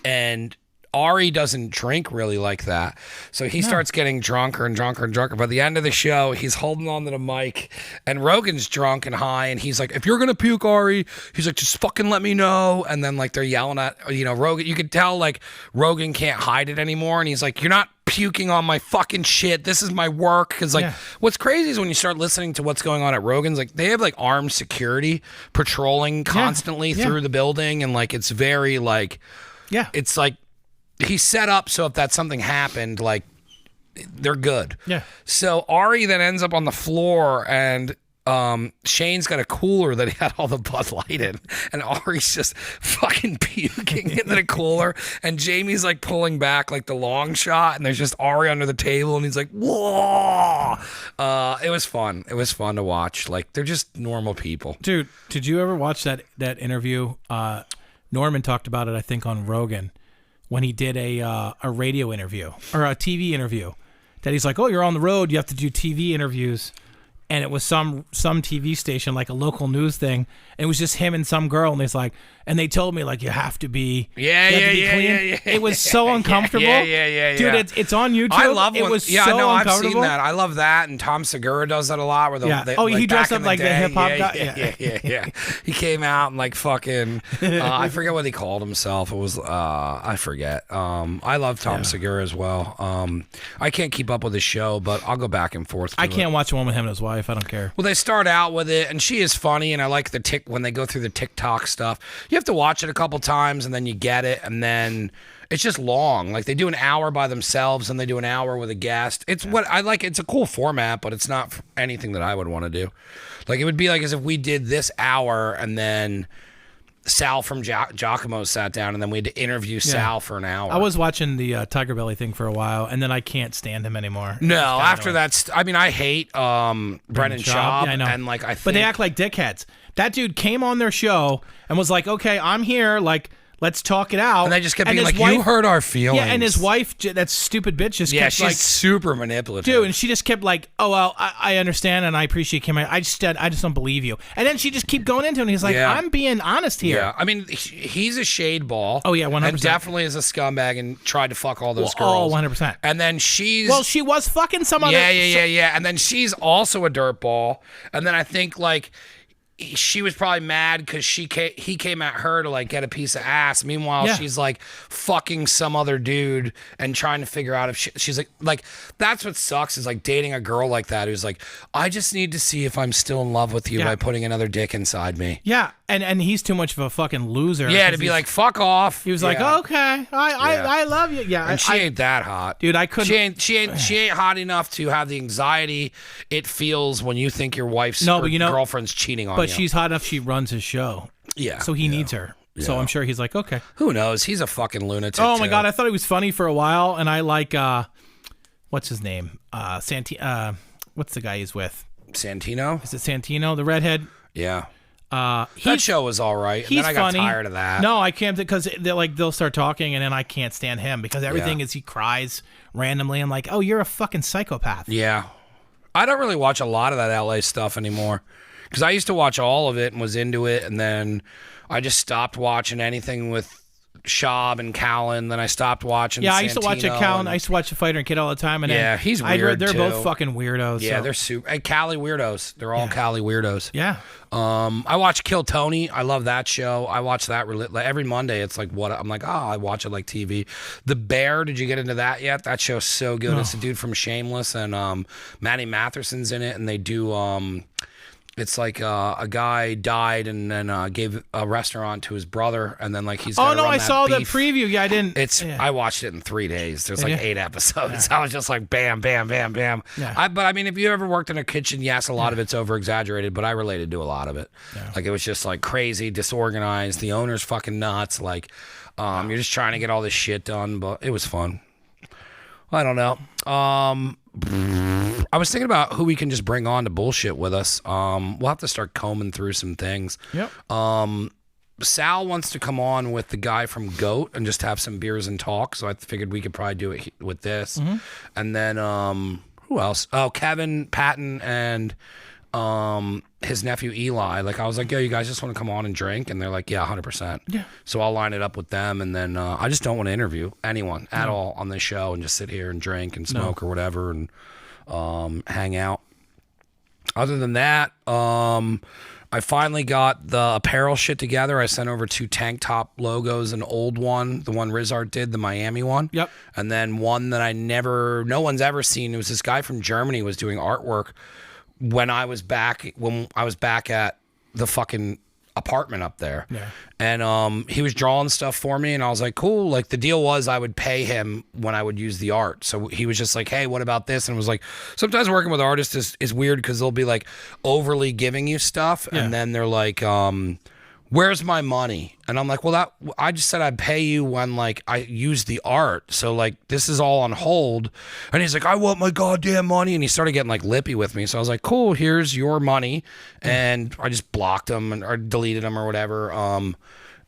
And Ari doesn't drink really like that. So he starts getting drunker and drunker and drunker. By the end of the show, he's holding on to the mic and Rogan's drunk and high. And he's like, if you're going to puke, Ari, he's like, just fucking let me know. And then like they're yelling at, you know, Rogan. You could tell like Rogan can't hide it anymore. And he's like, you're not puking on my fucking shit. This is my work. Because like what's crazy is when you start listening to what's going on at Rogan's, like they have like armed security patrolling constantly through the building. And like it's very like, it's like, he's set up so if that something happened, like they're good. Yeah. So Ari then ends up on the floor and Shane's got a cooler that he had all the Bud Light in, and Ari's just fucking puking into the cooler, and Jamie's like pulling back like the long shot, and there's just Ari under the table, and he's like, whoa. It was fun. It was fun to watch. Like they're just normal people. Dude, did you ever watch that interview? Norman talked about it, I think, on Rogan, when he did a radio interview or a TV interview, that he's like, oh, you're on the road, you have to do TV interviews. And it was some TV station, like a local news thing. And it was just him and some girl. And he's like, and they told me like, you have to be clean. It was so uncomfortable. Dude, it's on YouTube. I love it. When, Was so uncomfortable. I've seen that. I love that. And Tom Segura does that a lot. Where he dressed up like the hip hop guy. Yeah. He came out and like fucking, I forget what he called himself. It was, I forget. I love Tom Segura as well. I can't keep up with his show, but I'll go back and forth. I can't watch one with him and his wife. I don't care. Well, they start out with it, and she is funny, and I like when they go through the TikTok stuff. You have to watch it a couple times, and then you get it, and then it's just long. Like they do an hour by themselves, and they do an hour with a guest. It's what I like. It's a cool format, but it's not anything that I would want to do. Like it would be like as if we did this hour, and then Sal from Giacomo sat down, and then we had to interview Sal for an hour. I was watching the Tiger Belly thing for a while, and then I can't stand him anymore. No, after that, I mean, I hate Brendan Schaub, I know. and like I think, but they act like dickheads. That dude came on their show and was like, "Okay, I'm here. Like, Let's talk it out. And they just kept And being his like, you wife- hurt our feelings. Yeah, and his wife, that stupid bitch, just Yeah, kept she's like, super manipulative. dude, and she just kept like, oh, well, I understand and I appreciate Kim. I just don't believe you. And then she just keep going into it, and he's like, Yeah. I'm being honest here. Yeah, I mean, he's a shade ball. Oh, yeah, 100%. And definitely is a scumbag and tried to fuck all those Well, girls. 100%. And then she's... Well, she was fucking some other... Yeah. And then she's also a dirtball. And then I think, like... she was probably mad because he came at her to like get a piece of ass. Meanwhile, she's like fucking some other dude and trying to figure out if she's like that's what sucks is like dating a girl like that who's like, I just need to see if I'm still in love with you by putting another dick inside me. Yeah, and he's too much of a fucking loser. Yeah, to be like, fuck off. He was like, okay, I love you. Yeah, and she ain't that hot, dude. I couldn't. She ain't hot enough to have the anxiety it feels when you think your wife's girlfriend's cheating on you. But she's hot enough. She runs his show. Yeah. So he needs her. Yeah. So I'm sure he's like, okay. Who knows? He's a fucking lunatic. Oh my god, I thought he was funny for a while, and I like what's his name? What's the guy he's with? Santino? Is it Santino, the redhead? Yeah. That show was all right. And then I got tired of that. No, I can't, because they'll start talking, and then I can't stand him because everything is he cries randomly. I'm like, oh, you're a fucking psychopath. Yeah. I don't really watch a lot of that LA stuff anymore. Because I used to watch all of it and was into it, and then I just stopped watching anything with Schaub and Callan. Then I stopped watching. Yeah, I used to watch Callan. I used to watch The Fighter and Kid all the time. And yeah, he's weird. They're too. both fucking weirdos. Yeah, so. they're super. Hey, Cali weirdos. They're all Cali weirdos. Yeah. I watch Kill Tony. I love that show. I watch that every Monday. It's like what I'm like. Oh, I watch it like TV. The Bear. Did you get into that yet? That show's so good. No. It's a dude from Shameless, and Matty Matherson's in it, and they do. It's like a guy died and then gave a restaurant to his brother, and then like he's. Oh no, I saw the beef. preview. Yeah, I didn't. I watched it in 3 days. There's like 8 episodes. I was just like bam, bam, bam, bam. Yeah. But I mean, if you ever worked in a kitchen, yes, a lot of it's over exaggerated, but I related to a lot of it. Yeah. Like it was just like crazy, disorganized. The owner's fucking nuts. Like you're just trying to get all this shit done, but it was fun. I don't know. I was thinking about who we can just bring on to bullshit with us. We'll have to start combing through some things. Yep. Sal wants to come on with the guy from GOAT and just have some beers and talk. So I figured we could probably do it with this. Mm-hmm. And then who else? Oh, Kevin, Patton, and his nephew Eli. Like I was like, yo, you guys just want to come on and drink? And they're like, yeah, 100%. Yeah. So I'll line it up with them, and then I just don't want to interview anyone at all on this show and just sit here and drink and smoke or whatever and hang out. Other than that, I finally got the apparel shit together. I sent over 2 tank top logos, an old one, the one Rizart did, the Miami one. Yep. And then one that no one's ever seen. It was this guy from Germany was doing artwork when I was back at the fucking apartment up there. Yeah. And he was drawing stuff for me, and I was like, cool. Like the deal was I would pay him when I would use the art. So he was just like, hey, what about this? And it was like, sometimes working with artists is weird because they'll be like overly giving you stuff, and then they're like, where's my money? And I'm like, well, I just said I'd pay you when like I use the art. So like this is all on hold. And he's like, I want my goddamn money. And he started getting like lippy with me. So I was like, cool, here's your money. And I just blocked him or deleted him or whatever.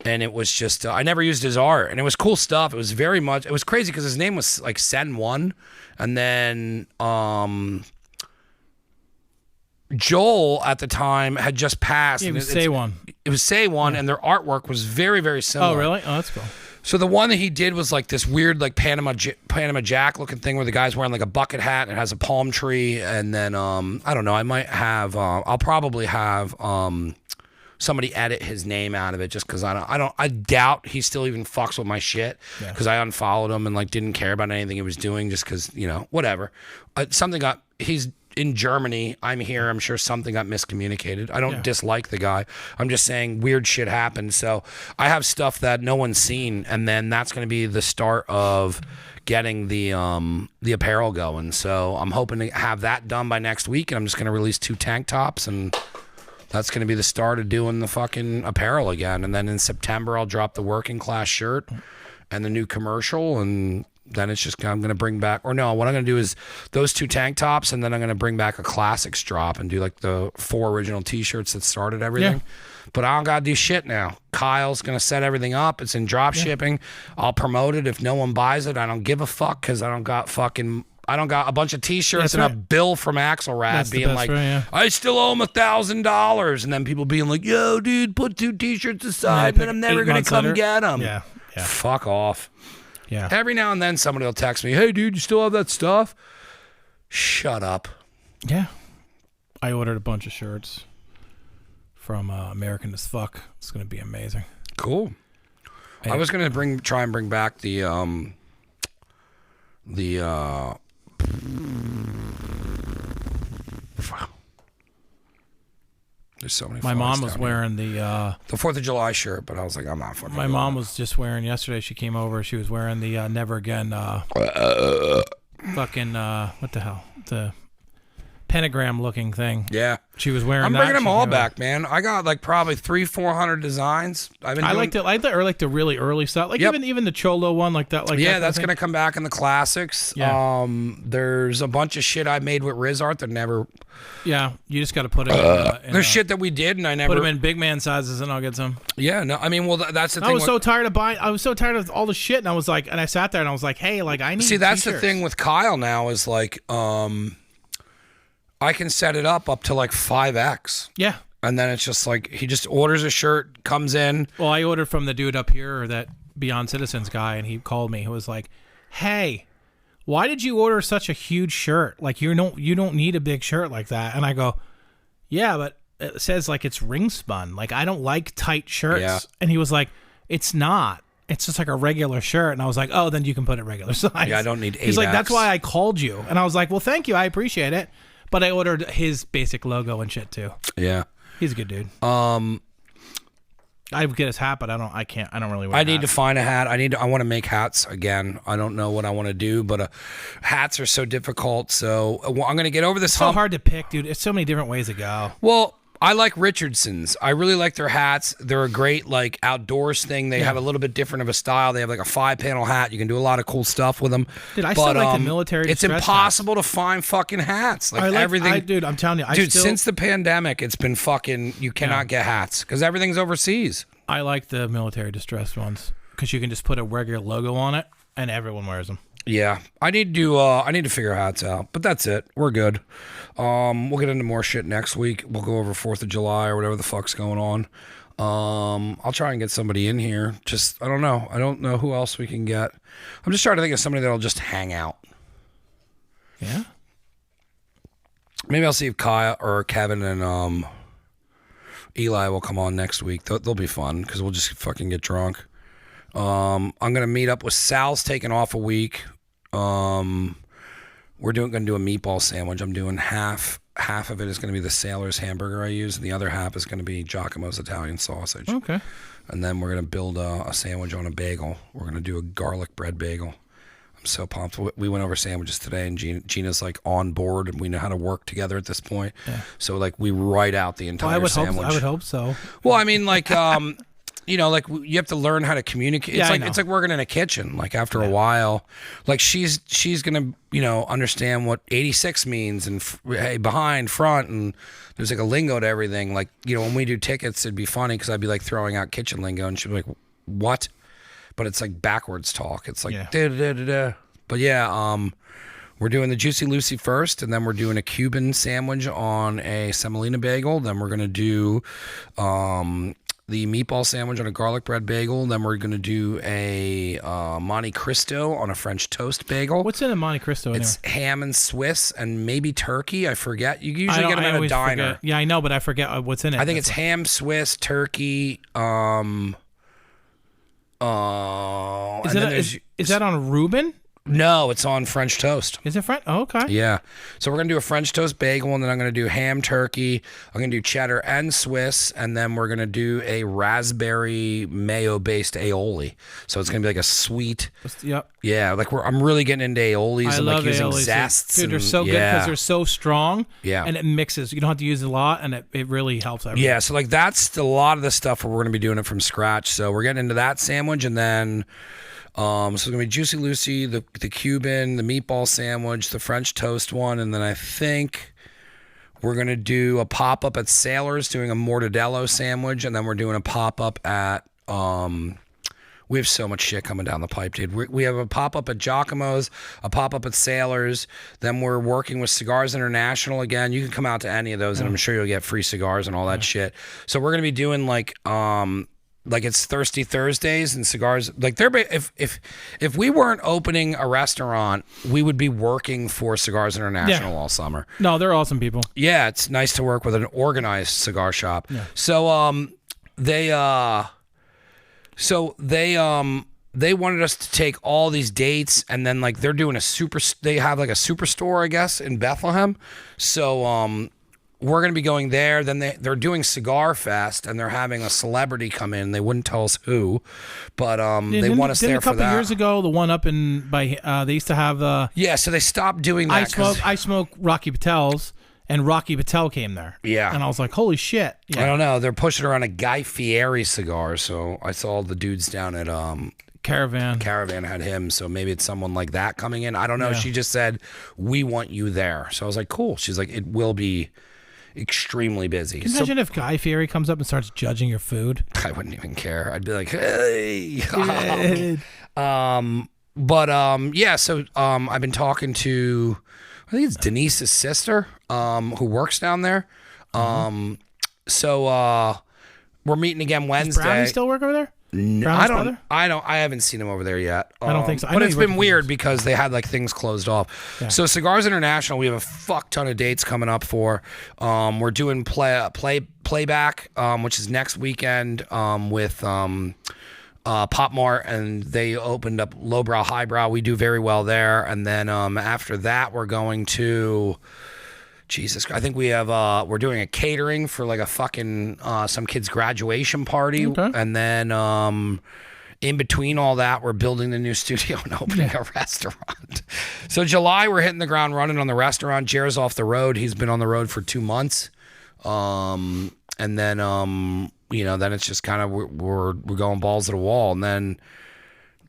And it was just, I never used his art, and it was cool stuff. It was it was crazy because his name was like Sen1. And then, Joel at the time had just passed. It was Say One. It was Say One, and their artwork was very, very similar. Oh, really? Oh, that's cool. So the one that he did was like this weird, like Panama Jack looking thing where the guy's wearing like a bucket hat and it has a palm tree. And then I don't know. I might have. I'll probably have somebody edit his name out of it just because I doubt he still even fucks with my shit because I unfollowed him and like didn't care about anything he was doing just because whatever. He's in Germany, I'm here, I'm sure something got miscommunicated. I don't dislike the guy. I'm just saying weird shit happened. So I have stuff that no one's seen, and then that's going to be the start of getting the apparel going. So I'm hoping to have that done by next week, and I'm just going to release 2 tank tops, and that's going to be the start of doing the fucking apparel again. And then in September, I'll drop the working class shirt and the new commercial, and then it's just I'm gonna bring back, or no, what I'm gonna do is those 2 tank tops, and then I'm gonna bring back a classics drop and do like the 4 original T-shirts that started everything. Yeah. But I don't gotta do shit now. Kyle's gonna set everything up. It's in drop shipping. I'll promote it. If no one buys it, I don't give a fuck, because I don't got a bunch of T-shirts and a bill from Axelrad being like, I still owe him $1,000, and then people being like, yo, dude, put 2 T-shirts aside, and then I'm never gonna come get them. Yeah. Fuck off. Yeah. Every now and then somebody will text me, hey, dude, you still have that stuff? Shut up. Yeah. I ordered a bunch of shirts from American as Fuck. It's gonna be amazing. Cool. I was gonna try and bring back the there's so many. My mom was wearing the 4th of July shirt, but I was like, I'm not fucking. My mom was just wearing yesterday. She came over. She was wearing the Never Again fucking what the hell, the pentagram looking thing. Yeah, she was wearing. I'm bringing them all back, man. I got like probably 300-400 designs. I like the really early stuff, like even the Cholo one, like that. Like that's gonna come back in the classics. Yeah. There's a bunch of shit I made with Riz Art that never. Yeah, you just got to put it. There's shit that we did, and I never put them in big man sizes, and I'll get some. Yeah, no, I mean, well, that's the thing. I was so tired of buying. I was so tired of all the shit, and I was like, and I sat there, and I was like, hey, like I need. See, that's T-shirts. the thing with Kyle now is like, I can set it up to like 5X. Yeah. And then it's just like he just orders a shirt, comes in. Well, I ordered from the dude up here, that Beyond Citizens guy, and he called me. He was like, hey, why did you order such a huge shirt? Like you don't need a big shirt like that. And I go, yeah, but it says like it's ring spun. Like I don't like tight shirts. Yeah. And he was like, it's not. It's just like a regular shirt. And I was like, oh, then you can put it regular size. Yeah, I don't need 8X. He's like, that's why I called you. And I was like, well, thank you. I appreciate it. But I ordered his basic logo and shit too. Yeah. He's a good dude. I would get his hat, but I don't really wear I need to find a hat. I want to make hats again. I don't know what I want to do, but hats are so difficult. So I'm going to get over this hump. So hard to pick, dude. It's so many different ways to go. Well, I like Richardson's. I really like their hats. They're a great like outdoors thing. They have a little bit different of a style. They have like a 5-panel hat. You can do a lot of cool stuff with them. Dude, I still like the military. It's impossible to find fucking hats. Like everything. Dude, I'm telling you. Since the pandemic, it's been fucking. You cannot get hats because everything's overseas. I like the military distressed ones because you can just put a regular logo on it and everyone wears them. Yeah, I need to figure hats out, but that's it. We're good. We'll get into more shit next week. We'll go over 4th of July or whatever the fuck's going on. I'll try and get somebody in here. I don't know. I don't know who else we can get. I'm just trying to think of somebody that'll just hang out. Yeah. Maybe I'll see if Kyle or Kevin and Eli will come on next week. They'll be fun because we'll just fucking get drunk. I'm gonna meet up with Sal's taking off a week. We're gonna do a meatball sandwich. I'm doing half of it is gonna be the Sailor's hamburger I use, and the other half is gonna be Giacomo's Italian sausage. Okay. And then we're gonna build a sandwich on a bagel. We're gonna do a garlic bread bagel. I'm so pumped. We went over sandwiches today, and Gina's like on board, and we know how to work together at this point. Yeah. So like we write out the entire sandwich. I would hope so. Well, I mean, like you know, like you have to learn how to communicate. It's like working in a kitchen. Like after a while, like she's gonna understand what 86 means and behind, front, and there's like a lingo to everything. Like when we do tickets, it'd be funny because I'd be like throwing out kitchen lingo, and she'd be like, "What?" But it's like backwards talk. It's like da da da da. But yeah, we're doing the Juicy Lucy first, and then we're doing a Cuban sandwich on a semolina bagel. Then we're gonna do the meatball sandwich on a garlic bread bagel. Then we're going to do a Monte Cristo on a French toast bagel. What's in a Monte Cristo anyway? It's ham and Swiss and maybe turkey. I forget. You usually get them at a diner. Forget. Yeah, I know, but I forget what's in it. I think it's ham, Swiss, turkey. Is that on Reuben? No, it's on French toast. Is it French? Oh, okay. Yeah. So we're going to do a French toast bagel, and then I'm going to do ham turkey. I'm going to do cheddar and Swiss, and then we're going to do a raspberry mayo-based aioli. So it's going to be like a sweet. Yep. Yeah, like I'm really getting into aiolis and like using zests. Dude, they're so good because they're so strong. Yeah. And it mixes. You don't have to use a lot, and it really helps everything. Yeah, so like that's a lot of the stuff where we're going to be doing it from scratch. So we're getting into that sandwich, and then So it's gonna be Juicy Lucy, the Cuban, the meatball sandwich, the French toast one, and then I think we're gonna do a pop up at Sailor's doing a mortadello sandwich, and then we're doing a pop up at we have so much shit coming down the pipe, dude. We have a pop-up at Giacomo's, a pop-up at Sailor's. Then we're working with Cigars International again. You can come out to any of those, and I'm sure you'll get free cigars and all that shit. So we're gonna be doing like it's Thirsty Thursdays and cigars. Like if we weren't opening a restaurant, we would be working for Cigars International all summer. No, they're awesome people. Yeah, it's nice to work with an organized cigar shop. Yeah. So they wanted us to take all these dates, and then like they're doing they have like a superstore, I guess, in Bethlehem. So we're gonna be going there. Then they're doing Cigar Fest, and they're having a celebrity come in. They wouldn't tell us who, but they want us there for that. A couple years ago, the one up by they used to have so they stopped doing that. I smoke Rocky Patel's. And Rocky Patel came there. Yeah. And I was like, holy shit. Yeah. I don't know. They're pushing around a Guy Fieri cigar. So I saw the dudes down at Caravan had him. So maybe it's someone like that coming in. I don't know. Yeah. She just said, we want you there. So I was like, cool. She's like, it will be extremely busy. Can you imagine if Guy Fieri comes up and starts judging your food? I wouldn't even care. I'd be like, hey. So I've been talking to, I think it's Denise's sister, who works down there. So we're meeting again Wednesday. Does Brownie still work over there? No, I haven't seen him over there yet. I don't think so. But it's been weird because they had like things closed off. Yeah. So Cigars International, we have a fuck ton of dates coming up for. We're doing playback, which is next weekend with Pop Mart, and they opened up Lowbrow Highbrow. We do very well there, and then after that we're going to I think we have we're doing a catering for like a fucking some kid's graduation party. Okay. And then in between all that, we're building the new studio and opening a restaurant. So July we're hitting the ground running on the restaurant. Jared's off the road. He's been on the road for 2 months. And then then it's just kind of we're going balls to the wall, and then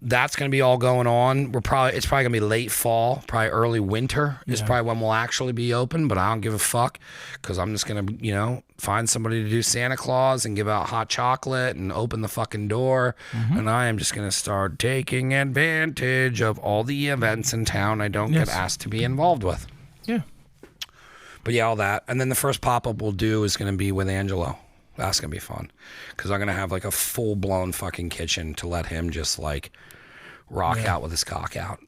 that's going to be all going on. It's probably going to be late fall, probably early winter is probably when we'll actually be open, but I don't give a fuck because I'm just going to, find somebody to do Santa Claus and give out hot chocolate and open the fucking door. Mm-hmm. And I am just going to start taking advantage of all the events in town I don't get asked to be involved with. Yeah. But all that. And then the first pop-up we'll do is going to be with Angelo. That's going to be fun because I'm going to have like a full-blown fucking kitchen to let him just like rock out with his cock out.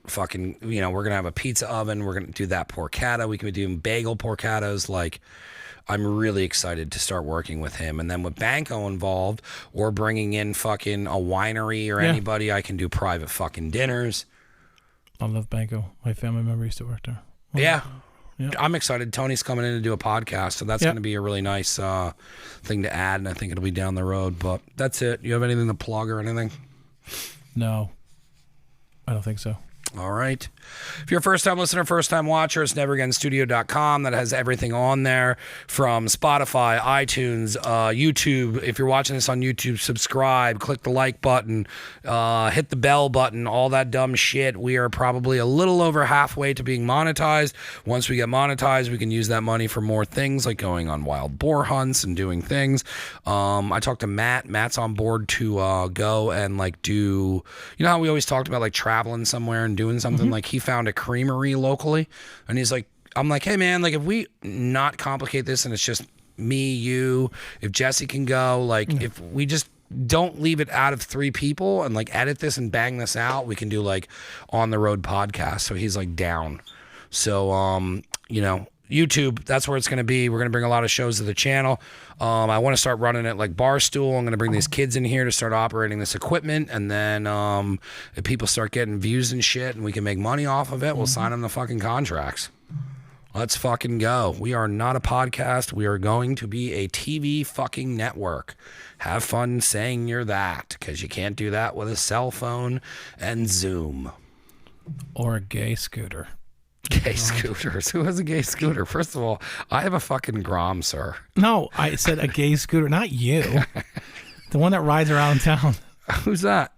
Fucking, we're going to have a pizza oven. We're going to do that porchetta. We can be doing bagel porchettas. Like, I'm really excited to start working with him. And then with Banco involved or bringing in fucking a winery or anybody, I can do private fucking dinners. I love Banco. My family member used to work there. Yeah. I'm excited. Tony's coming in to do a podcast, so that's going to be a really nice thing to add, and I think it'll be down the road. But that's it. You have anything to plug or anything? No, I don't think so. All right. If you're a first-time listener, first-time watcher, it's neveragainstudio.com. That has everything on there from Spotify, iTunes, YouTube. If you're watching this on YouTube, subscribe, click the like button, hit the bell button, all that dumb shit. We are probably a little over halfway to being monetized. Once we get monetized, we can use that money for more things like going on wild boar hunts and doing things. I talked to Matt. Matt's on board to go and like do, how we always talked about like traveling somewhere and doing something. Like he found a creamery locally, and he's like, I'm like, hey man, like if we not complicate this and it's just me, you, if Jesse can go, like if we just don't leave it out of 3 people and like edit this and bang this out, we can do like on the road podcast. So he's like down. So YouTube, that's where it's going to be. We're going to bring a lot of shows to the channel. I want to start running it like Barstool. I'm going to bring these kids in here to start operating this equipment. And then if people start getting views and shit and we can make money off of it, we'll sign them the fucking contracts. Let's fucking go. We are not a podcast. We are going to be a TV fucking network. Have fun saying you're that, because you can't do that with a cell phone and Zoom. Or a gay scooter. Gay scooters. Who has a gay scooter? First of all, I have a fucking Grom, sir. No, I said a gay scooter, not you. The one that rides around town. Who's that?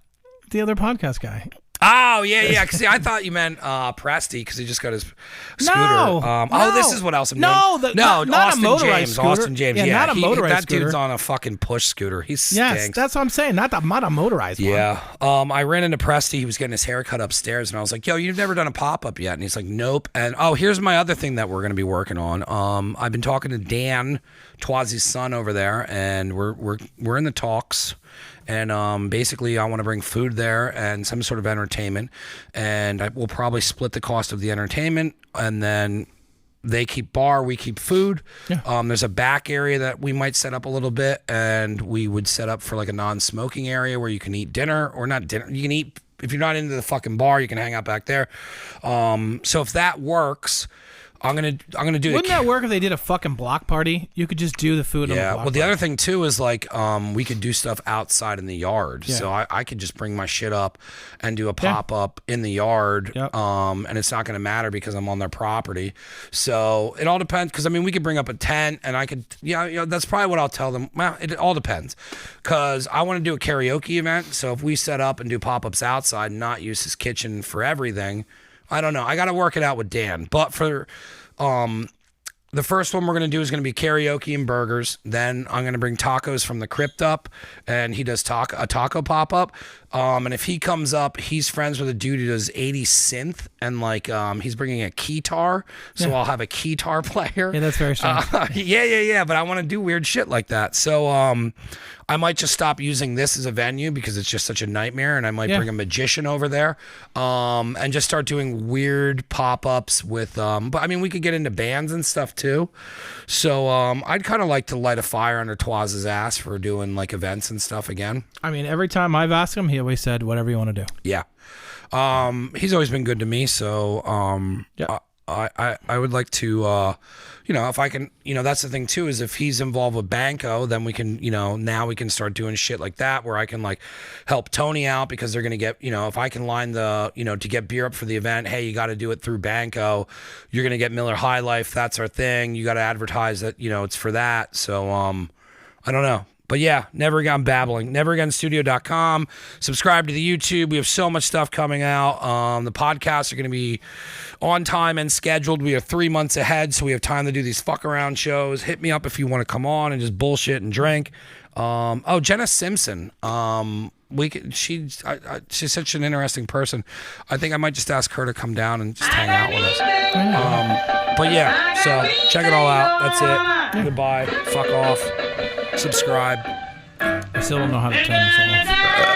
the other podcast guy. Oh, yeah. See, I thought you meant Presty because he just got his scooter. No. Oh, this is what else I'm doing. Not Austin a motorized James. scooter. Austin James. Yeah, not a motorized that scooter. dude's on a fucking push scooter. He stinks. Yes, that's what I'm saying. Not a motorized one. Yeah. I ran into Presty. He was getting his hair cut upstairs, and I was like, yo, you've never done a pop-up yet? And he's like, nope. And, here's my other thing that we're going to be working on. I've been talking to Dan, Twazi's son over there, and we're in the talks. And basically, I want to bring food there and some sort of entertainment. And we'll probably split the cost of the entertainment. And then they keep bar, we keep food. Yeah. There's a back area that we might set up a little bit. And we would set up for like a non-smoking area where you can eat dinner. Or not dinner. You can eat, if you're not into the fucking bar, you can hang out back there. So if that works... I'm gonna do. Wouldn't that work if they did a fucking block party? You could just do the food. Yeah. On the block Well, the party. other thing too is like we could do stuff outside in the yard. Yeah. So I could just bring my shit up and do a pop up in the yard. Yep. And it's not gonna matter because I'm on their property. So it all depends. Because I mean, we could bring up a tent, and I could. That's probably what I'll tell them. Well, it all depends. Because I want to do a karaoke event. So if we set up and do pop ups outside, and not use his kitchen for everything. I don't know. I got to work it out with Dan. But for the first one we're going to do is going to be karaoke and burgers. Then I'm going to bring tacos from the crypt up, and he does a taco pop-up. And if he comes up, he's friends with a dude who does 80s synth, and like he's bringing a keytar, so I'll have a keytar player. Yeah, that's very strange. Yeah. But I want to do weird shit like that. So I might just stop using this as a venue because it's just such a nightmare, and I might bring a magician over there and just start doing weird pop-ups with but I mean, we could get into bands and stuff too. So I'd kind of like to light a fire under Twaz's ass for doing like events and stuff again. I mean, every time I've asked him, he always said, whatever you want to do. Yeah. He's always been good to me, so I would like to if I can, that's the thing too, is if he's involved with Banco, then we can, now we can start doing shit like that where I can like help Tony out because they're going to get, if I can line the, to get beer up for the event, hey, you got to do it through Banco. You're going to get Miller High Life. That's our thing. You got to advertise that, it's for that. So, I don't know. But yeah, Never Again Babbling. NeverAgainStudio.com. Subscribe to the YouTube. We have so much stuff coming out. The podcasts are going to be on time and scheduled. We are 3 months ahead, so we have time to do these fuck around shows. Hit me up if you want to come on and just bullshit and drink. Jenna Simpson. She's such an interesting person. I think I might just ask her to come down and just hang out with us. But yeah, so check it all out. That's it. Goodbye. Fuck off. Subscribe. I still don't know how to turn this off.